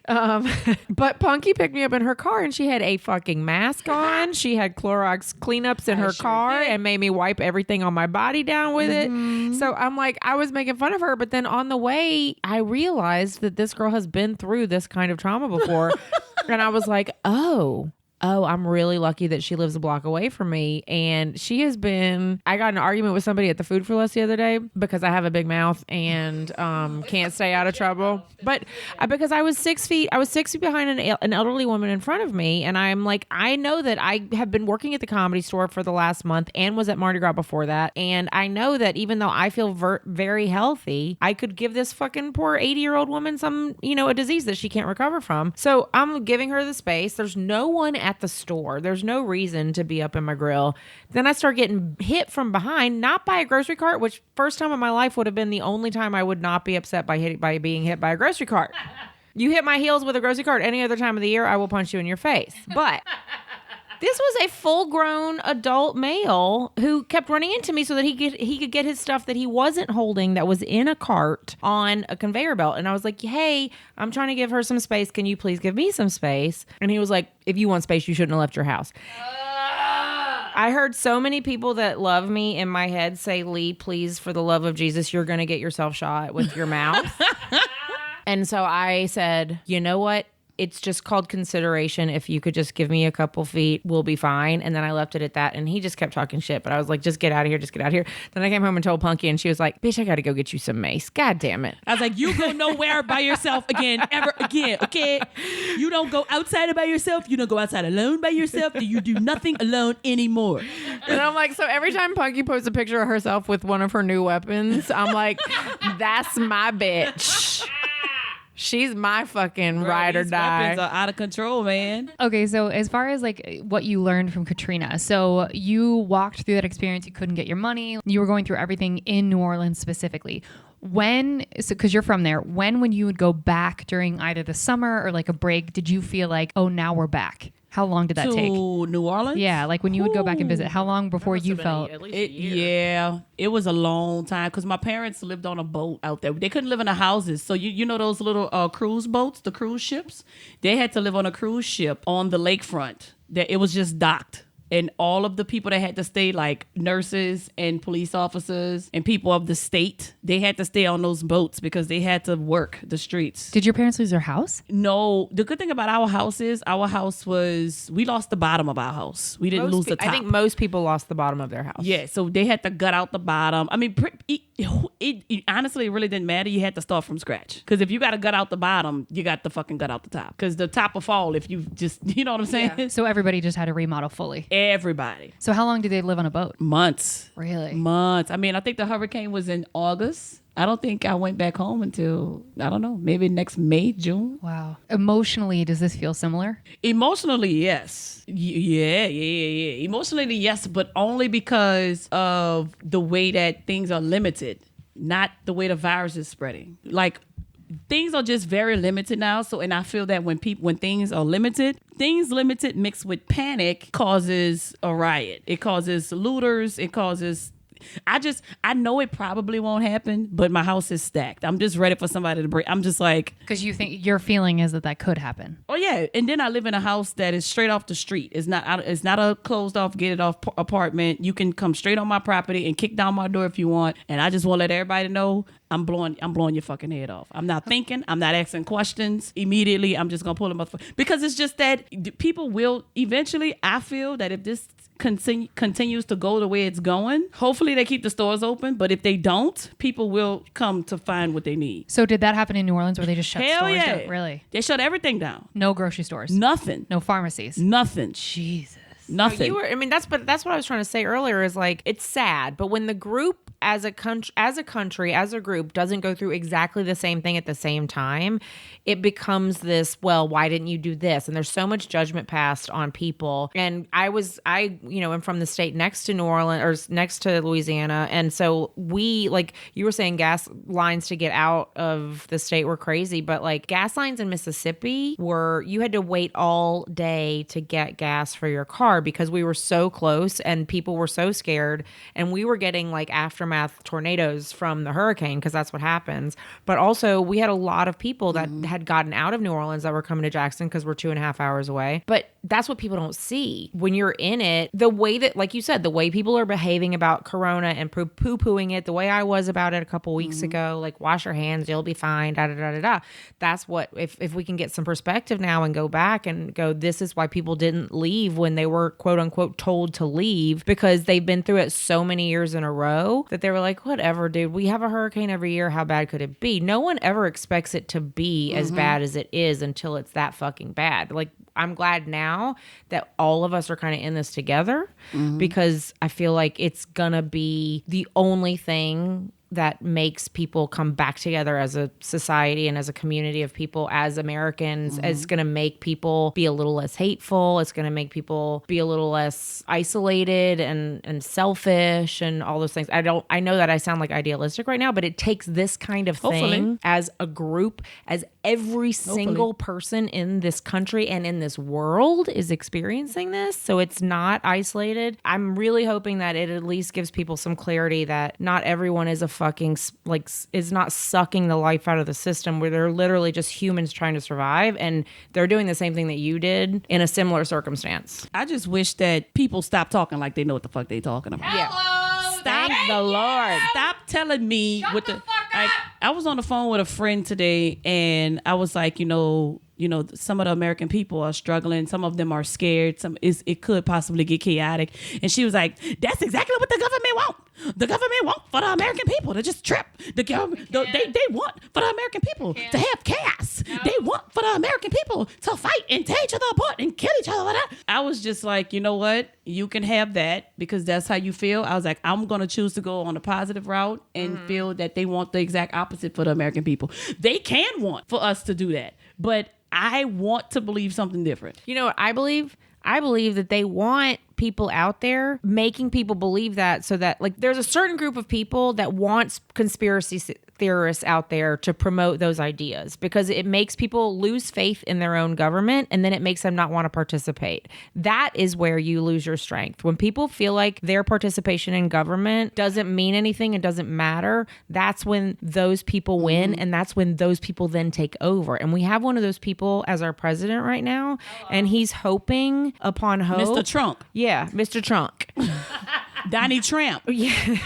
But Punkie picked me up in her car and she had a fucking mask on. She had Clorox cleanups in her car and made me wipe everything on my body down with it. So I'm like, I was making fun of her. But then on the way, I realized that this girl has been through this kind of trauma before. And I was like, oh, I'm really lucky that she lives a block away from me. And she has been, I got in an argument with somebody at the Food for Less the other day because I have a big mouth and can't stay out of trouble. But because I was 6 feet behind an elderly woman in front of me. And I'm like, I know that I have been working at the Comedy Store for the last month and was at Mardi Gras before that. And I know that even though I feel very healthy, I could give this fucking poor 80-year-old woman some, a disease that she can't recover from. So I'm giving her the space. There's no one at the store. There's no reason to be up in my grill. Then I start getting hit from behind, not by a grocery cart, which first time in my life would have been the only time I would not be upset by being hit by a grocery cart. You hit my heels with a grocery cart any other time of the year, I will punch you in your face. But this was a full-grown adult male who kept running into me so that he could get his stuff that he wasn't holding that was in a cart on a conveyor belt. And I was like, hey, I'm trying to give her some space. Can you please give me some space? And he was like, if you want space, you shouldn't have left your house. I heard so many people that love me in my head say, Leigh, please, for the love of Jesus, you're going to get yourself shot with your mouth. And so I said, you know what? It's just called consideration. If you could just give me a couple feet, we'll be fine. And then I left it at that. And he just kept talking shit. But I was like, just get out of here. Just get out of here. Then I came home and told Punkie, and she was like, bitch, I got to go get you some mace. God damn it. I was like, you go nowhere by yourself ever again, okay? You don't go outside by yourself. You don't go outside alone by yourself. You do nothing alone anymore. And I'm like, so every time Punkie posts a picture of herself with one of her new weapons, I'm like, that's my bitch. She's my fucking ride or These die. weapons are out of control, man. Okay, so as far as like what you learned from Katrina, so you walked through that experience, you couldn't get your money, you were going through everything in New Orleans specifically. Because you're from there, when you would go back during either the summer or like a break, did you feel like, oh, now we're back? How long did that take? To New Orleans? Yeah, like when you would go back and visit, how long before you felt? It was a long time because my parents lived on a boat out there. They couldn't live in the houses. So you know those little cruise boats, the cruise ships? They had to live on a cruise ship on the lakefront. It was just docked. And all of the people that had to stay, like nurses and police officers and people of the state, they had to stay on those boats because they had to work the streets. Did your parents lose their house? No. The good thing about our house is we lost the bottom of our house. We didn't lose the top. I think most people lost the bottom of their house. Yeah, so they had to gut out the bottom. I mean, it honestly, it really didn't matter. You had to start from scratch. Because if you got to gut out the bottom, you got to fucking gut out the top. Because the top will fall if you just, you know what I'm saying? Yeah. So everybody just had to remodel fully. Everybody. So how long did they live on a boat? Months. Really? Months. I mean, I think the hurricane was in August. I don't think I went back home until, I don't know, maybe next May, June. Wow. Emotionally, does this feel similar? Emotionally, yes. Yeah. Emotionally, yes, but only because of the way that things are limited, not the way the virus is spreading. Like, things are just very limited now. So, and I feel that when things are limited, mixed with panic causes a riot. It causes looters. It causes I know it probably won't happen, but my house is stacked. I'm just ready for somebody to break. I'm just like, because you think your feeling is that could happen. oh yeah. And then I live in a house that is straight off the street. It's not a closed off, get it off apartment. You can come straight on my property and kick down my door if you want. And I just want to let everybody know I'm blowing your fucking head off. I'm not thinking. I'm not asking questions. Immediately, I'm just gonna pull them up because it's just that people will eventually. I feel that if this continues to go the way it's going, hopefully they keep the stores open. But if they don't, people will come to find what they need. So did that happen in New Orleans where they just shut Hell stores yeah. down? Really? They shut everything down. No grocery stores. Nothing. No pharmacies. Nothing. Jesus. Nothing. That's what I was trying to say earlier is like, it's sad, but when the group as a country, as a group doesn't go through exactly the same thing at the same time, it becomes this, well, why didn't you do this? And there's so much judgment passed on people. And I am from the state next to New Orleans or next to Louisiana. And so we, like you were saying, gas lines to get out of the state were crazy, but like gas lines in Mississippi you had to wait all day to get gas for your car because we were so close and people were so scared. And we were getting like aftermath tornadoes from the hurricane because that's what happens. But also we had a lot of people that had gotten out of New Orleans that were coming to Jackson because we're 2.5 hours away. But that's what people don't see when you're in it. The way that, like you said, the way people are behaving about Corona and poo-pooing it, the way I was about it a couple weeks ago, like wash your hands, you'll be fine, da da da da da. That's what, if we can get some perspective now and go back and go, this is why people didn't leave when they were quote unquote told to leave, because they've been through it so many years in a row that they were like, whatever, dude, we have a hurricane every year. How bad could it be? No one ever expects it to be as bad as it is until it's that fucking bad. Like, I'm glad now that all of us are kind of in this together because I feel like it's gonna be the only thing that makes people come back together as a society and as a community of people, as Americans. It's going to make people be a little less hateful. It's going to make people be a little less isolated and selfish and all those things. I know that I sound like idealistic right now, but it takes this kind of thing as a group, as every single person in this country and in this world is experiencing this. So it's not isolated. I'm really hoping that it at least gives people some clarity that not everyone is a fucking, like, is not sucking the life out of the system, where they're literally just humans trying to survive, and they're doing the same thing that you did in a similar circumstance. I just wish that people stop talking like they know what the fuck they talking about. Hello, Stop the Lord. Stop telling me what the fuck up. I was on the phone with a friend today, and I was like, you know, some of the American people are struggling. Some of them are scared. It could possibly get chaotic. And she was like, that's exactly what the government want. The government want for the American people to just trip. The government, they want for the American people to have chaos. No. They want for the American people to fight and tear each other apart and kill each other. I was just like, you know what? You can have that because that's how you feel. I was like, I'm going to choose to go on a positive route and feel that they want the exact opposite for the American people. They can want for us to do that. But I want to believe something different. You know what I believe? I believe that they want people out there making people believe that, so that, like, there's a certain group of people that wants conspiracy theorists out there to promote those ideas because it makes people lose faith in their own government, and then it makes them not want to participate. That is where you lose your strength. When people feel like their participation in government doesn't mean anything and doesn't matter, that's when those people win, and that's when those people then take over. And we have one of those people as our president right now, and he's hoping upon hope. Mr. Trump. Yeah, Mr. Trump. Donnie Trump. Yeah.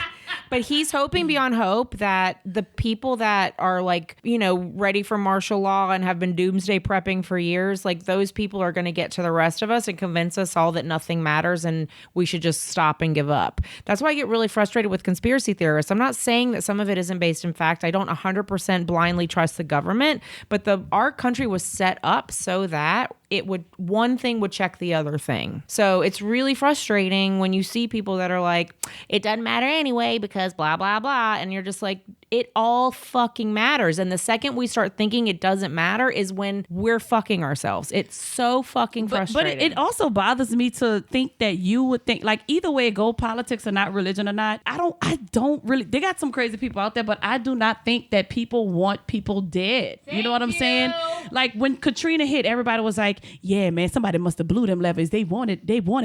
But he's hoping beyond hope that the people that are, like, you know, ready for martial law and have been doomsday prepping for years, like, those people are going to get to the rest of us and convince us all that nothing matters and we should just stop and give up. That's why I get really frustrated with conspiracy theorists. I'm not saying that some of it isn't based in fact. I don't 100% blindly trust the government, but our country was set up so that one thing would check the other thing. So it's really frustrating when you see people that are like, it doesn't matter anyway because blah, blah, blah. And you're just like, it all fucking matters. And the second we start thinking it doesn't matter is when we're fucking ourselves. It's so fucking frustrating. But it also bothers me to think that you would think, like, either way it go, politics or not, religion or not, I don't really, they got some crazy people out there, but I do not think that people want people dead. You know what I'm saying? Like, when Katrina hit, everybody was like, yeah, man, somebody must have blew them levers. They wanted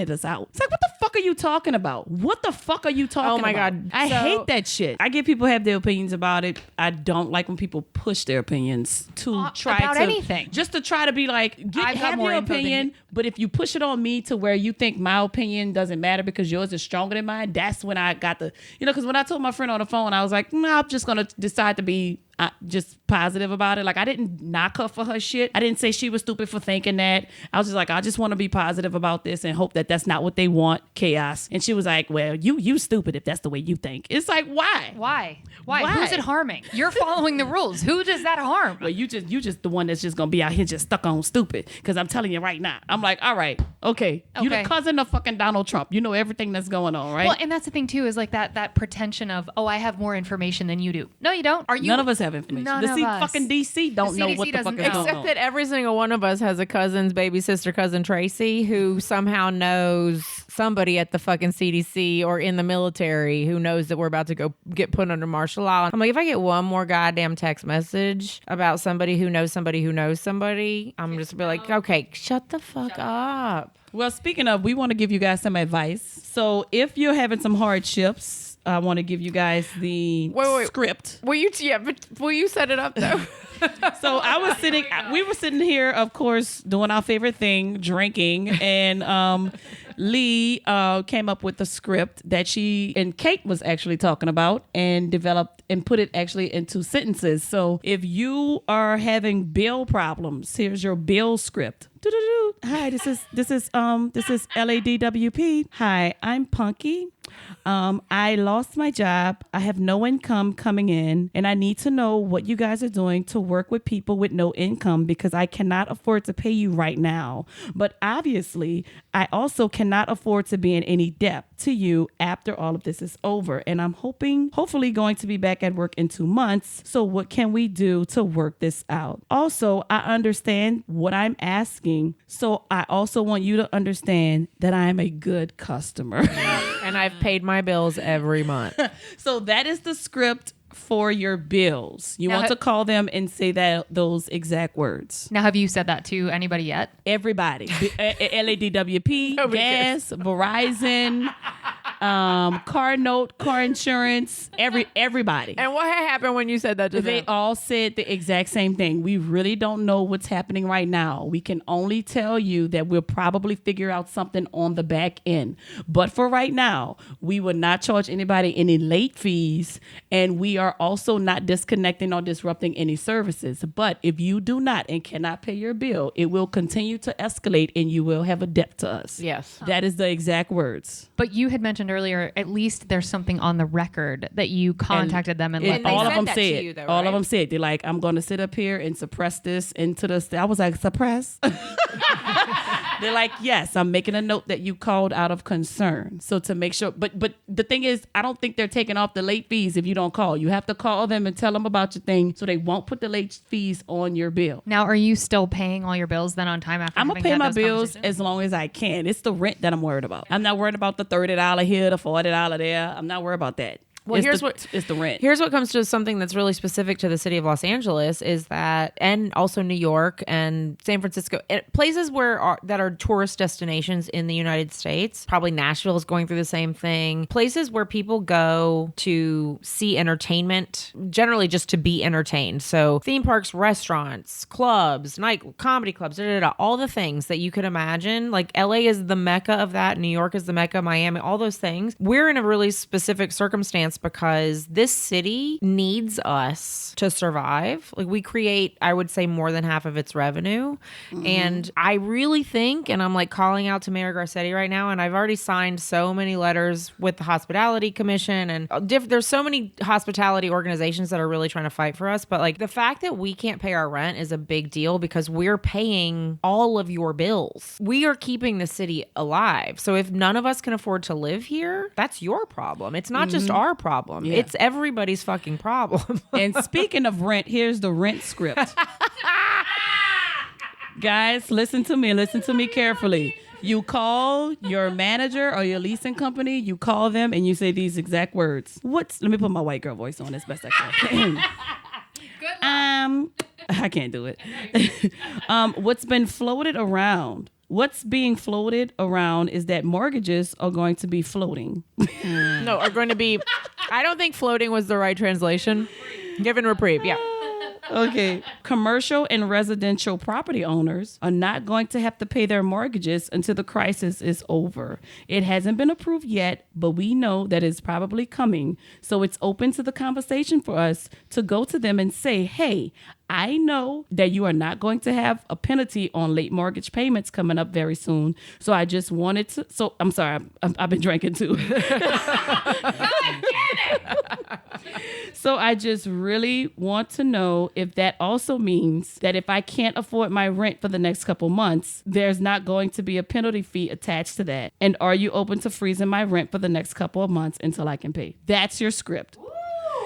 us out. It's like, what the fuck fuck are you talking about? What the fuck are you talking about? Oh my God. I hate that shit. I get people have their opinions about it. I don't like when people push their opinions to try about to anything. Just to try to be like, I've got have more your info than opinion, you. but if you push it on me to where you think my opinion doesn't matter because yours is stronger than mine, that's when I got the, because when I told my friend on the phone, I was like, I'm just going to decide to be just positive about it. Like, I didn't knock her for her shit. I didn't say she was stupid for thinking that. I was just like, I just want to be positive about this and hope that that's not what they want, chaos. And she was like, well, you stupid if that's the way you think. It's like, why? Why? Who's it harming? You're following the rules. Who does that harm? Well, you just the one that's just gonna be out here just stuck on stupid. Because I'm telling you right now, I'm like, all right, okay. You the cousin of fucking Donald Trump. You know everything that's going on, right? Well, and that's the thing too, is like that pretension of, oh, I have more information than you do. No, you don't. Are you? None of us have information. None of us. Fucking DC don't know what the fuck is going on. Except that every single one of us has a cousin's baby sister, cousin Tracy, who somehow knows somebody at the fucking CDC or in the military who knows that we're about to go get put under martial law. I'm like, if I get one more goddamn text message about somebody who knows somebody who knows somebody, I'm just be like, okay, shut the fuck up. Well, speaking of, we want to give you guys some advice. So if you're having some hardships, I want to give you guys the script. Will you set it up though? So we were sitting here, of course, doing our favorite thing, drinking, and Leigh came up with the script that she and Kate was actually talking about and developed and put it actually into sentences. So if you are having bill problems, here's your bill script. Hi, this is LADWP. Hi, I'm Punkie. I lost my job. I have no income coming in, and I need to know what you guys are doing to work with people with no income because I cannot afford to pay you right now. But obviously, I also cannot afford to be in any debt to you after all of this is over. And I'm hopefully going to be back at work in 2 months. So what can we do to work this out? Also, I understand what I'm asking. So I also want you to understand that I am a good customer. And I've paid my bills every month. So that is the script for your bills. You want to call them and say those exact words. Now, have you said that to anybody yet? Everybody. LADWP, gas, Verizon, car note, car insurance, everybody. And what happened when you said that to them? They all said the exact same thing. We really don't know what's happening right now. We can only tell you that we'll probably figure out something on the back end. But for right now, we will not charge anybody any late fees, and we are also not disconnecting or disrupting any services. But if you do not and cannot pay your bill, it will continue to escalate and you will have a debt to us. Yes. That is the exact words. But you had mentioned earlier, at least there's something on the record that you contacted them and let them all know. of them said, all of them said, they're like, I'm going to sit up here and suppress this into the, I was like, suppress? They're like, yes, I'm making a note that you called out of concern. So to make sure, but the thing is, I don't think they're taking off the late fees if you don't call. You have to call them and tell them about your thing so they won't put the late fees on your bill. Now, are you still paying all your bills then on time after I'm going to pay my bills as long as I can. It's the rent that I'm worried about. I'm not worried about the $30 here, the $40 there. I'm not worried about that. Well, it's the rent. Here's what comes to something that's really specific to the city of Los Angeles is that, and also New York and San Francisco, places that are tourist destinations in the United States. Probably Nashville is going through the same thing. Places where people go to see entertainment, generally just to be entertained. So theme parks, restaurants, clubs, comedy clubs, all the things that you could imagine. Like LA is the mecca of that. New York is the mecca, Miami, all those things. We're in a really specific circumstance because this city needs us to survive. Like we create, I would say, more than half of its revenue. Mm-hmm. And I really think, and I'm like calling out to Mayor Garcetti right now, and I've already signed so many letters with the Hospitality Commission and there's so many hospitality organizations that are really trying to fight for us. But like the fact that we can't pay our rent is a big deal because we're paying all of your bills. We are keeping the city alive. So if none of us can afford to live here, that's your problem. It's not just our problem. Yeah. It's everybody's fucking problem. And speaking of rent, here's the rent script. Guys, listen to me carefully. You call your manager or your leasing company, you call them and you say these exact words. Let me put my white girl voice on as best I can. I can't do it. What's been floated around what's being floated around is that mortgages are going to be floating. No, are going to be. I don't think floating was the right translation. Given reprieve, yeah. Okay. Commercial and residential property owners are not going to have to pay their mortgages until the crisis is over. It hasn't been approved yet, but we know that it's probably coming. So it's open to the conversation for us to go to them and say, hey, I know that you are not going to have a penalty on late mortgage payments coming up very soon. So I just wanted to. So I'm sorry, I've been drinking too. So I just really want to know if that also means that if I can't afford my rent for the next couple months, there's not going to be a penalty fee attached to that. And are you open to freezing my rent for the next couple of months until I can pay? That's your script.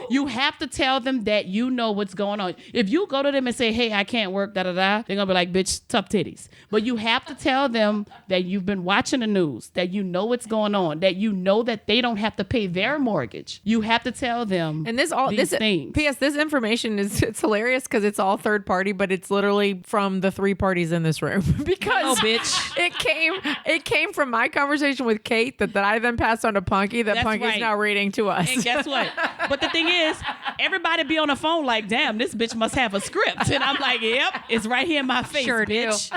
You have to tell them that you know what's going on. If you go to them and say, hey, I can't work, they're going to be like, bitch, tough titties. But you have to tell them that you've been watching the news, that you know what's going on, that you know that they don't have to pay their mortgage. You have to tell them and this things. P.S. This information it's hilarious because it's all third party, but it's literally from the three parties in this room. Because bitch. It came from my conversation with Kate that I then passed on to Punkie that That's Punkie's right. now reading to us. And guess what? But the thing is, everybody be on the phone like, damn, this bitch must have a script. And I'm like, yep, it's right here in my face, Sure bitch.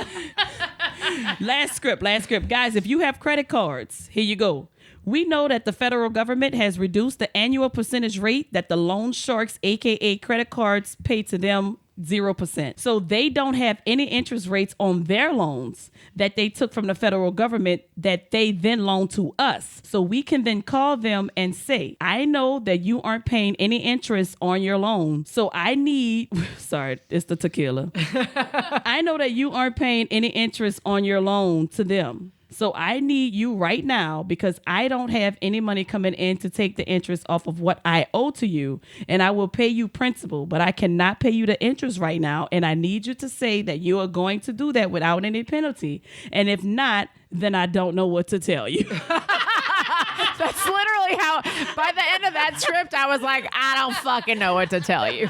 Last script. Guys, if you have credit cards, here you go. We know that the federal government has reduced the annual percentage rate that the loan sharks, aka credit cards, pay to them 0%. So they don't have any interest rates on their loans that they took from the federal government that they then loan to us. So we can then call them and say, I know that you aren't paying any interest on your loan. So I need, sorry, it's the tequila. I know that you aren't paying any interest on your loan to them. So I need you right now because I don't have any money coming in to take the interest off of what I owe to you. And I will pay you principal, but I cannot pay you the interest right now. And I need you to say that you are going to do that without any penalty. And if not, then I don't know what to tell you. That's literally how, by the end of that script, I was like, I don't fucking know what to tell you.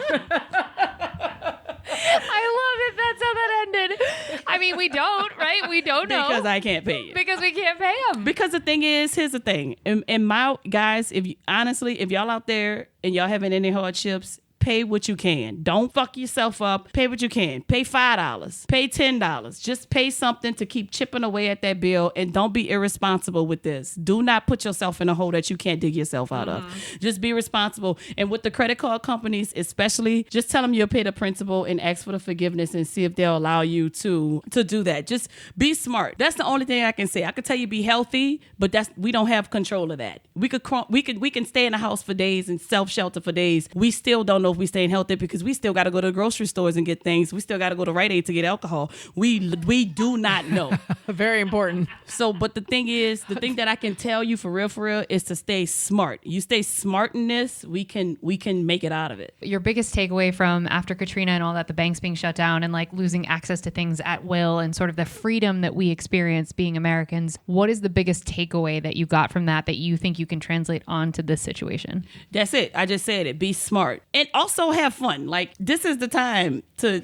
I love it. That's how that ended. I mean, we don't, right? We don't know. Because I can't pay you. Because we can't pay them. Because the thing is, here's the thing. In my guys, if y'all out there and y'all having any hardships, pay what you can. Don't fuck yourself up. Pay what you can. Pay $5. Pay $10. Just pay something to keep chipping away at that bill, and don't be irresponsible with this. Do not put yourself in a hole that you can't dig yourself out of. Just be responsible. And with the credit card companies, especially, just tell them you'll pay the principal and ask for the forgiveness and see if they'll allow you to do that. Just be smart. That's the only thing I can say. I could tell you be healthy, but we don't have control of that. We can stay in the house for days and self-shelter for days. We still don't know if we staying healthy because we still got to go to the grocery stores and get things. We still got to go to Rite Aid to get alcohol. We do not know. Very important. So, but the thing that I can tell you for real is to stay smart. You stay smart in this, we can make it out of it. Your biggest takeaway from after Katrina and all that, the banks being shut down and like losing access to things at will and sort of the freedom that we experience being Americans, what is the biggest takeaway that you got from that you think you can translate onto this situation? That's it. I just said it. Be smart. And also have fun. Like, this is the time to,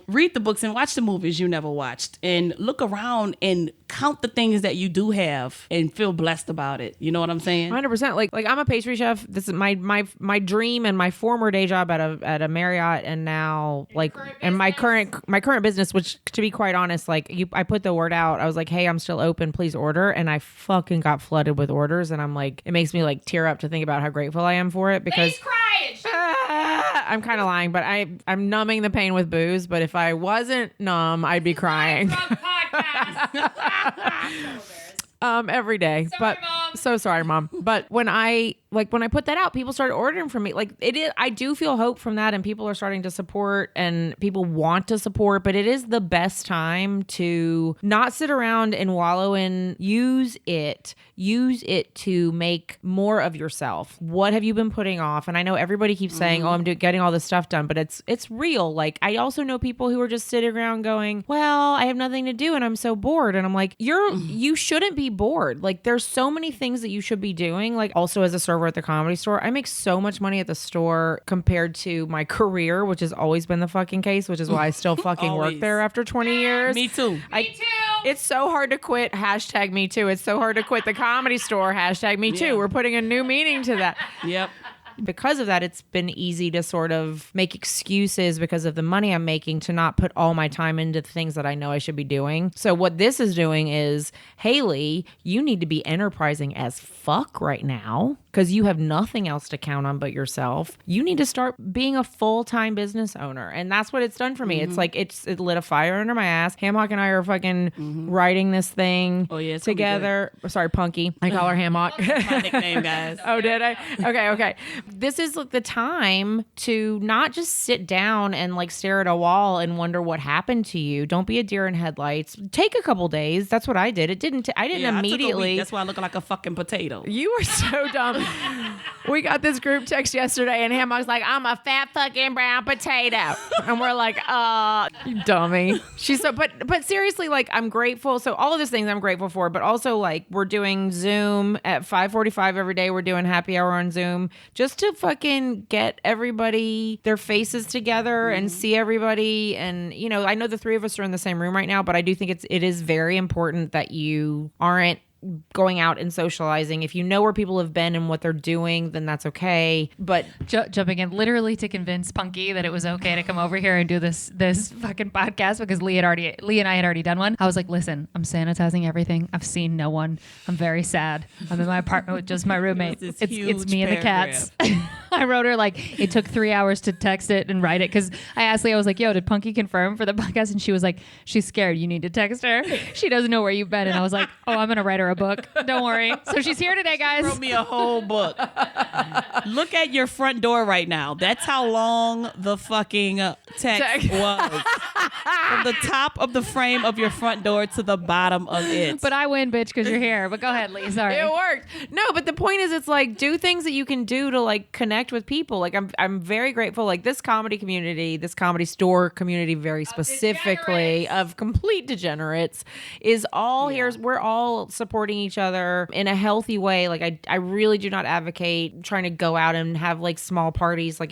read the books and watch the movies you never watched and look around and count the things that you do have and feel blessed about it. You know what I'm saying? 100%. Like I'm a pastry chef. This is my dream and my former day job at a Marriott, and now my current business, which to be quite honest, I put the word out. I was like, hey, I'm still open, please order. And I fucking got flooded with orders, and I'm like, it makes me like tear up to think about how grateful I am for it because I'm kind of lying, but I'm numbing the pain with booze. But if I wasn't numb, I'd be crying. Every day. Sorry, Mom. So sorry, Mom. But when I put that out, people started ordering from me. I do feel hope from that, and people are starting to support and people want to support, but it is the best time to not sit around and wallow in, use it to make more of yourself. What have you been putting off? And I know everybody keeps saying, I'm getting all this stuff done, but it's real. Like, I also know people who are just sitting around going, well, I have nothing to do and I'm so bored. And I'm like, you shouldn't be bored. Like, there's so many things that you should be doing. Like, also as a server at the Comedy Store, I make so much money at the store compared to my career, which has always been the fucking case, which is why I still fucking work there after 20 years. Me too. Me too. It's so hard to quit. Hashtag me too. It's so hard to quit the Comedy Store. Hashtag me too. We're putting a new meaning to that. Yep. Because of that, it's been easy to sort of make excuses because of the money I'm making to not put all my time into the things that I know I should be doing. So what this is doing is, Haley, you need to be enterprising as fuck right now because you have nothing else to count on but yourself. You need to start being a full-time business owner. And that's what it's done for me. It's like it lit a fire under my ass. Hammock and I are fucking writing this thing together. Sorry, Punkie. I call her Hammock. That's my nickname, guys. Oh, did I? Okay. This is like the time to not just sit down and like stare at a wall and wonder what happened to you. Don't be a deer in headlights. Take a couple days. That's what I did. I didn't I took a immediately. week. That's why I look like a fucking potato. You were so dumb. We got this group text yesterday and Hammock's like, I'm a fat fucking brown potato. And we're like, you dummy. She's so, but seriously, like I'm grateful. So all of these things I'm grateful for, but also like we're doing Zoom at 5:45 every day. We're doing happy hour on Zoom just to fucking get everybody their faces together and see everybody. And, you know, I know the three of us are in the same room right now, but I do think it is very important that you aren't going out and socializing. If you know where people have been and what they're doing, then that's okay. But jumping in literally to convince Punkie that it was okay to come over here and do this fucking podcast because Leigh and I had already done one. I was like, listen, I'm sanitizing everything. I've seen no one. I'm very sad. I'm in my apartment with just my roommate. It's me and the cats. I wrote her like it took 3 hours to text it and write it because I asked Leigh, I was like, yo, did Punkie confirm for the podcast? And she was like, she's scared. You need to text her. She doesn't know where you've been. And I was like, oh, I'm gonna write her a book. Don't worry. So she's here today, guys. Wrote me a whole book. Look at your front door right now. That's how long the fucking text was. From the top of the frame of your front door to the bottom of it. But I win, bitch, because you're here. But go ahead, Leigh. Sorry. It worked. No, but the point is, it's like do things that you can do to like connect with people. Like I'm very grateful. Like this comedy community, this Comedy Store community, very specifically of complete degenerates, is all here. We're all supporting each other in a healthy way. Like I really do not advocate trying to go out and have like small parties. Like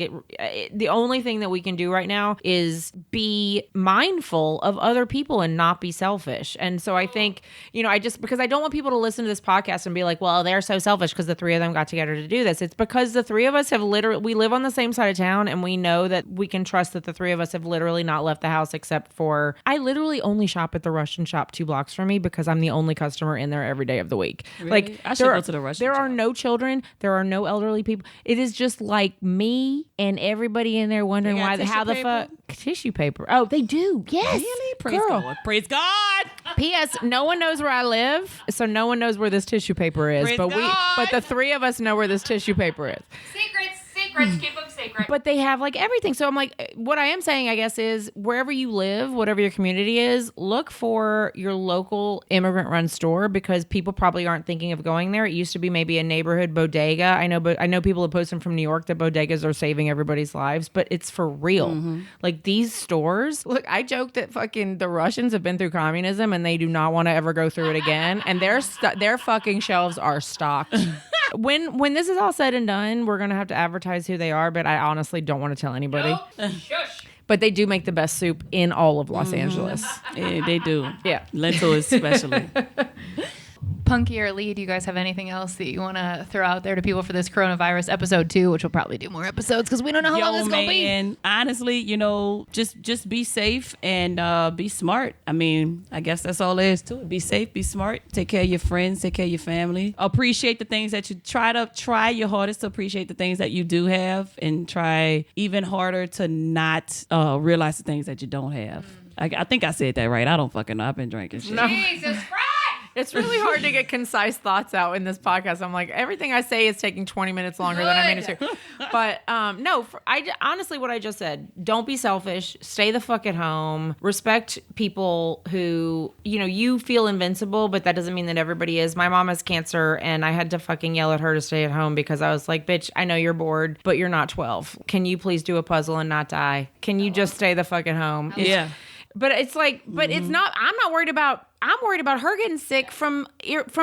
the only thing that we can do right now is be mindful of other people and not be selfish. And so I think, you know, because I don't want people to listen to this podcast and be like, well, they're so selfish because the three of them got together to do this. It's because the three of us have we live on the same side of town and we know that we can trust that the three of us have literally not left the house except for, I literally only shop at the Russian shop 2 blocks from me because I'm the only customer in there every day of the week. Really? Like I should go to the Russian There shop. are no children. There are no elderly people. It is just like me and everybody in there wondering how the fuck tissue paper. Oh, they do. Yes. Really? Praise Girl. God. Praise God. P.S. No one knows where I live, so no one knows where this tissue paper is. Praise but God. the three of us know where this tissue paper is. Secrets, keep them secret. But they have like everything. So I'm like, what I am saying, I guess, is wherever you live, whatever your community is, look for your local immigrant-run store because people probably aren't thinking of going there. It used to be maybe a neighborhood bodega. I know people have posted from New York that bodegas are saving everybody's lives, but it's for real. Like these stores. Look, I joke that fucking the Russians have been through communism and they do not want to ever go through it again. And their fucking shelves are stocked. When this is all said and done, we're gonna have to advertise who they are, but I honestly don't want to tell anybody. Shush. But they do make the best soup in all of Los Angeles. Yeah, they do. Yeah. Lentil especially. Punkie or Leigh, do you guys have anything else that you want to throw out there to people for this coronavirus episode 2, which we'll probably do more episodes because we don't know how long it's going to be. Honestly, you know, just be safe and be smart. I mean, I guess that's all there is to it. Be safe, be smart, take care of your friends, take care of your family. Appreciate the things that you try your hardest to appreciate the things that you do have and try even harder to not realize the things that you don't have. I think I said that right. I don't fucking know. I've been drinking shit. No. Jesus Christ! It's really hard to get concise thoughts out in this podcast. I'm like, everything I say is taking 20 minutes longer than I mean it to. But no, honestly, what I just said, don't be selfish. Stay the fuck at home. Respect people who, you know, you feel invincible, but that doesn't mean that everybody is. My mom has cancer and I had to fucking yell at her to stay at home because I was like, bitch, I know you're bored, but you're not 12. Can you please do a puzzle and not die? Can you just stay the fuck at home? Yeah. But it's like, it's not, I'm not worried about I'm worried about her getting sick from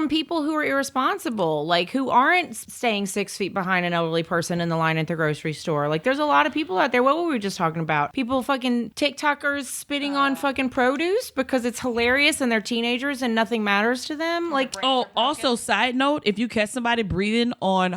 people who are irresponsible, like who aren't staying 6 feet behind an elderly person in the line at the grocery store. Like there's a lot of people out there. What were we just talking about? People fucking TikTokers spitting on fucking produce because it's hilarious and they're teenagers and nothing matters to them. Like, oh, also side note, if you catch somebody breathing on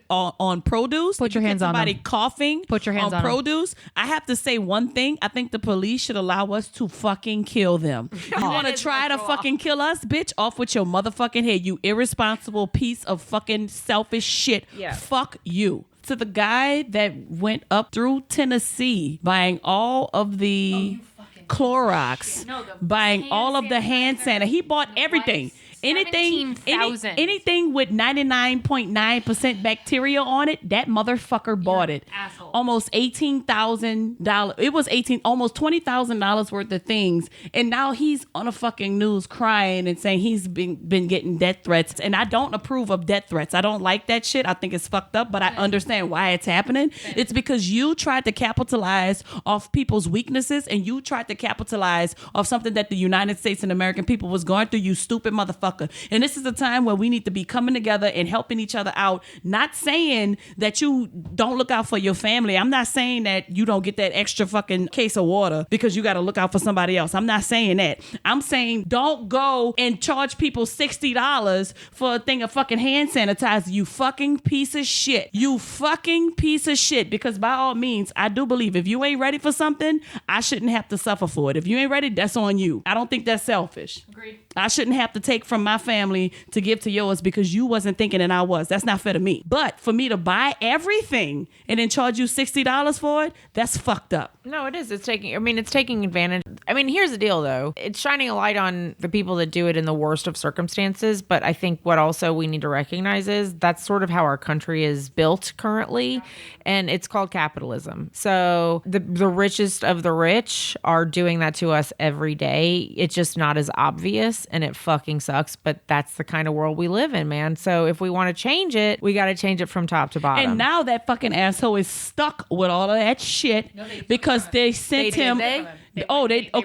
on produce, put your hands on somebody them. coughing, put your hands on produce. I have to say one thing. I think the police should allow us to fucking kill them. You want to try to fucking kill us, bitch? Off with your motherfucking head, you irresponsible piece of fucking selfish shit. Yeah. Fuck you. To the guy that went up through Tennessee buying all of the Clorox, buying all of the hand sanitizer. He bought everything. Anything with 99.9% bacteria on it, that motherfucker bought it. Asshole. Almost $18,000. It was almost $20,000 worth of things. And now he's on a fucking news crying and saying he's been getting death threats. And I don't approve of death threats. I don't like that shit. I think it's fucked up, but I understand why it's happening. It's because you tried to capitalize off people's weaknesses and you tried to capitalize off something that the United States and American people was going through, you stupid motherfucker. And this is a time where we need to be coming together and helping each other out. Not saying that you don't look out for your family. I'm not saying that you don't get that extra fucking case of water because you got to look out for somebody else. I'm not saying that. I'm saying don't go and charge people $60 for a thing of fucking hand sanitizer. You fucking piece of shit. You fucking piece of shit. Because by all means, I do believe if you ain't ready for something, I shouldn't have to suffer for it. If you ain't ready, that's on you. I don't think that's selfish. Agreed. I shouldn't have to take from my family to give to yours because you wasn't thinking and I was. That's not fair to me. But for me to buy everything and then charge you $60 for it, that's fucked up. No, it is. It's taking advantage. I mean, here's the deal, though. It's shining a light on the people that do it in the worst of circumstances. But I think what also we need to recognize is that's sort of how our country is built currently. And it's called capitalism. So the richest of the rich are doing that to us every day. It's just not as obvious and it fucking sucks. But that's the kind of world we live in, man. So if we want to change it, we got to change it from top to bottom. And now that fucking asshole is stuck with all of that shit because they sent him. They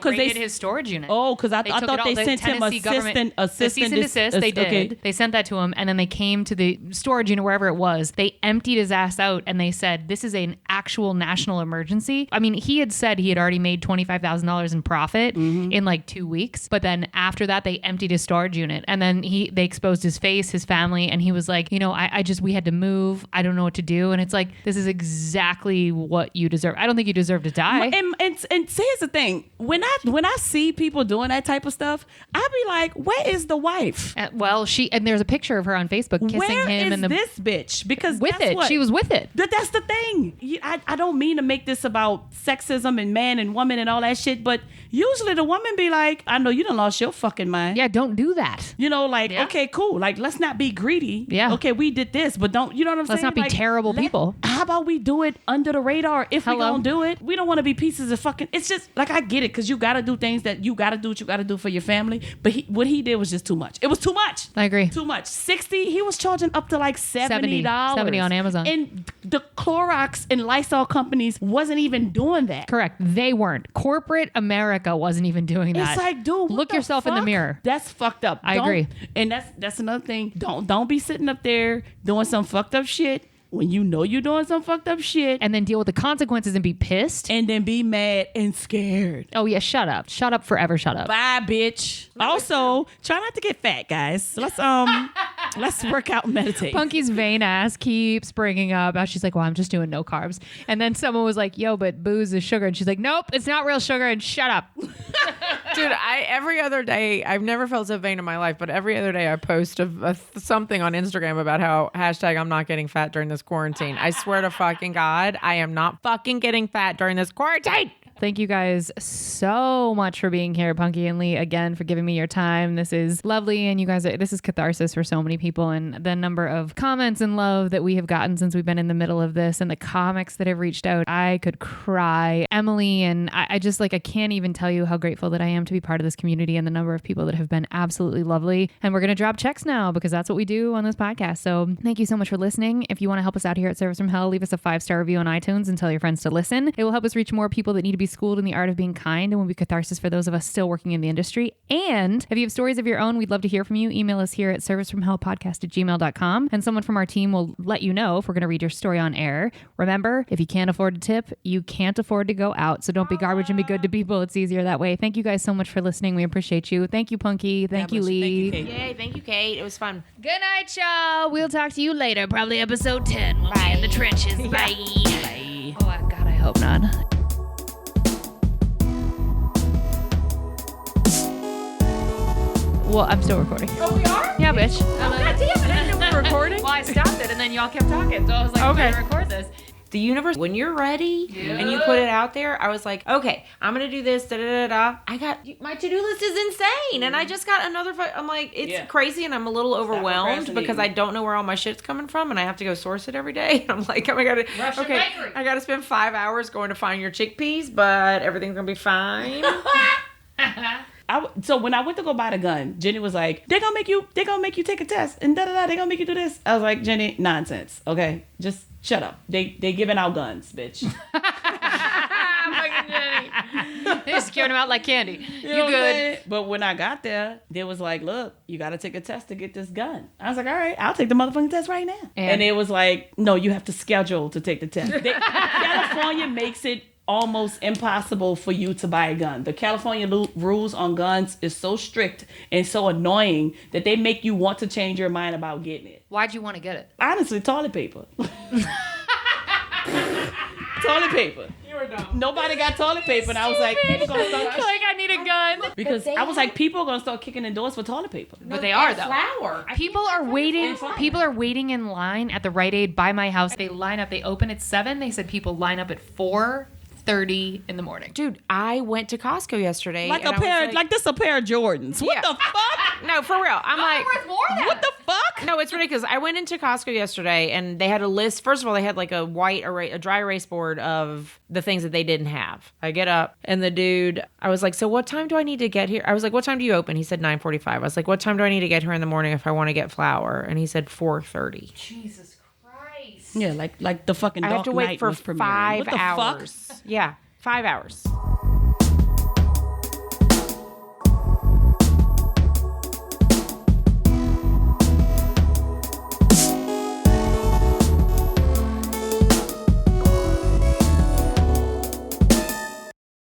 raided his storage unit. Oh, because I thought they sent him assistant cease and desist. They did. Okay. They sent that to him, and then they came to the storage unit wherever it was. They emptied his ass out, and they said, "This is an actual national emergency." I mean, he had said he had already made $25,000 in profit in like 2 weeks, but then after that, they emptied his storage unit, and then they exposed his face, his family, and he was like, we had to move. I don't know what to do, and it's like, this is exactly what you deserve. I don't think you deserve to die. And here's the thing. When I see people doing that type of stuff, I be like, where is the wife? And there's a picture of her on Facebook kissing where him. Is this bitch? Because she was with it. That's the thing. I don't mean to make this about sexism and man and woman and all that shit, but usually the woman be like, I know you done lost your fucking mind. Yeah, don't do that. Okay, cool. Like, let's not be greedy. Yeah. Okay, we did this, but don't, you know what I'm saying? Let's not be terrible people. How about we do it under the radar? If we don't do it, we don't want to be pieces of fucking, it's just like, I get it, because you got to do things that you got to do what you got to do for your family. But what he did was just too much. It was too much. I agree. Too much. 60, he was charging up to like $70. 70 on Amazon. And the Clorox and Lysol companies wasn't even doing that. Correct. They weren't. Corporate America wasn't even doing that. It's like, dude, look yourself in the mirror. That's fucked up. I agree. And that's another thing. Don't be sitting up there doing some fucked up shit when you know you're doing some fucked up shit. And then deal with the consequences and be pissed. And then be mad and scared. Oh, yeah, shut up. Shut up forever, shut up. Bye, bitch. Also, try not to get fat, guys. Let's work out and meditate. Punkie's vain ass keeps bringing up how she's like, well, I'm just doing no carbs. And then someone was like, yo, but booze is sugar. And she's like, nope, it's not real sugar, and shut up. Dude, every other day, I've never felt so vain in my life, but every other day I post something on Instagram about how #I'm not getting fat during this quarantine. I swear to fucking God, I am not fucking getting fat during this quarantine. Thank you guys so much for being here, Punkie and Leigh, again, for giving me your time. This is lovely, and you guys, this is catharsis for so many people, and the number of comments and love that we have gotten since we've been in the middle of this, and the comics that have reached out, I could cry. Emily, and I just, like, I can't even tell you how grateful that I am to be part of this community, and the number of people that have been absolutely lovely. And we're going to drop checks now, because that's what we do on this podcast. So thank you so much for listening. If you want to help us out here at Service from Hell, leave us a 5-star review on iTunes and tell your friends to listen. It will help us reach more people that need to be schooled in the art of being kind and will be catharsis for those of us still working in the industry. And if you have stories of your own, we'd love to hear from you. Email us here at servicefromhellpodcast@gmail.com, and someone from our team will let you know if we're going to read your story on air. Remember, if you can't afford to tip, you can't afford to go out. So don't be garbage and be good to people. It's easier that way. Thank you guys so much for listening. We appreciate you. Thank you, Punkie. Thank you, Leigh. Thank you, Kate. Yay, thank you, Kate. It was fun. Good night, y'all. We'll talk to you later. Probably episode 10. We'll be in the trenches. Bye. Bye. Oh, God, I hope not. Well, I'm still recording. Oh, we are? Yeah, bitch. God damn it, I didn't know we were recording. Well, I stopped it, and then y'all kept talking. So I was like, Okay. I'm going to record this. The universe, when you're ready and you put it out there, I was like, okay, I'm going to do this, da-da-da-da. My to-do list is insane. And I just got another, I'm like, it's crazy, and I'm a little overwhelmed because I don't know where all my shit's coming from, and I have to go source it every day. And I'm like, oh my God, okay, I got to spend 5 hours going to find your chickpeas, but everything's going to be fine. So when I went to go buy the gun, Jenny was like, they're gonna make you take a test and they're gonna make you do this. I was like, Jenny, nonsense. Okay, just shut up. They giving out guns, bitch. Fucking Jenny. They're just giving them out like candy. You know what I'm good. saying? But when I got there, they was like, look, you gotta take a test to get this gun. I was like, all right, I'll take the motherfucking test right now. And it was like, no, you have to schedule to take the test. California makes it almost impossible for you to buy a gun. The California rules on guns is so strict and so annoying that they make you want to change your mind about getting it. Why'd you want to get it? Honestly, toilet paper. Toilet paper. You were dumb. Nobody got toilet paper, and I was like, people gonna start Like, I need a gun. because I was like, people are gonna start kicking in doors for toilet paper. But they are, though. Flour. People are waiting. People are waiting in line at the Rite Aid by my house. They line up. They open at 7. They said people line up at 4:30 in the morning. Dude, I went to Costco yesterday. Like and a pair, I was like this a pair of Jordans. What Yeah. the fuck? No, for real. I'm like, worth more than What the fuck? no, it's ridiculous. I went into Costco yesterday and they had a list. First of all, they had like a dry erase board of the things that they didn't have. I get up and the dude, I was like, so what time do I need to get here? I was like, what time do you open? He said 9:45. I was like, what time do I need to get here in the morning if I want to get flour? And he said 4:30. Jesus Christ. Yeah, like the fucking I Dark have to wait Knight for was premiering. 5 What the hours. fuck? Yeah, 5 hours.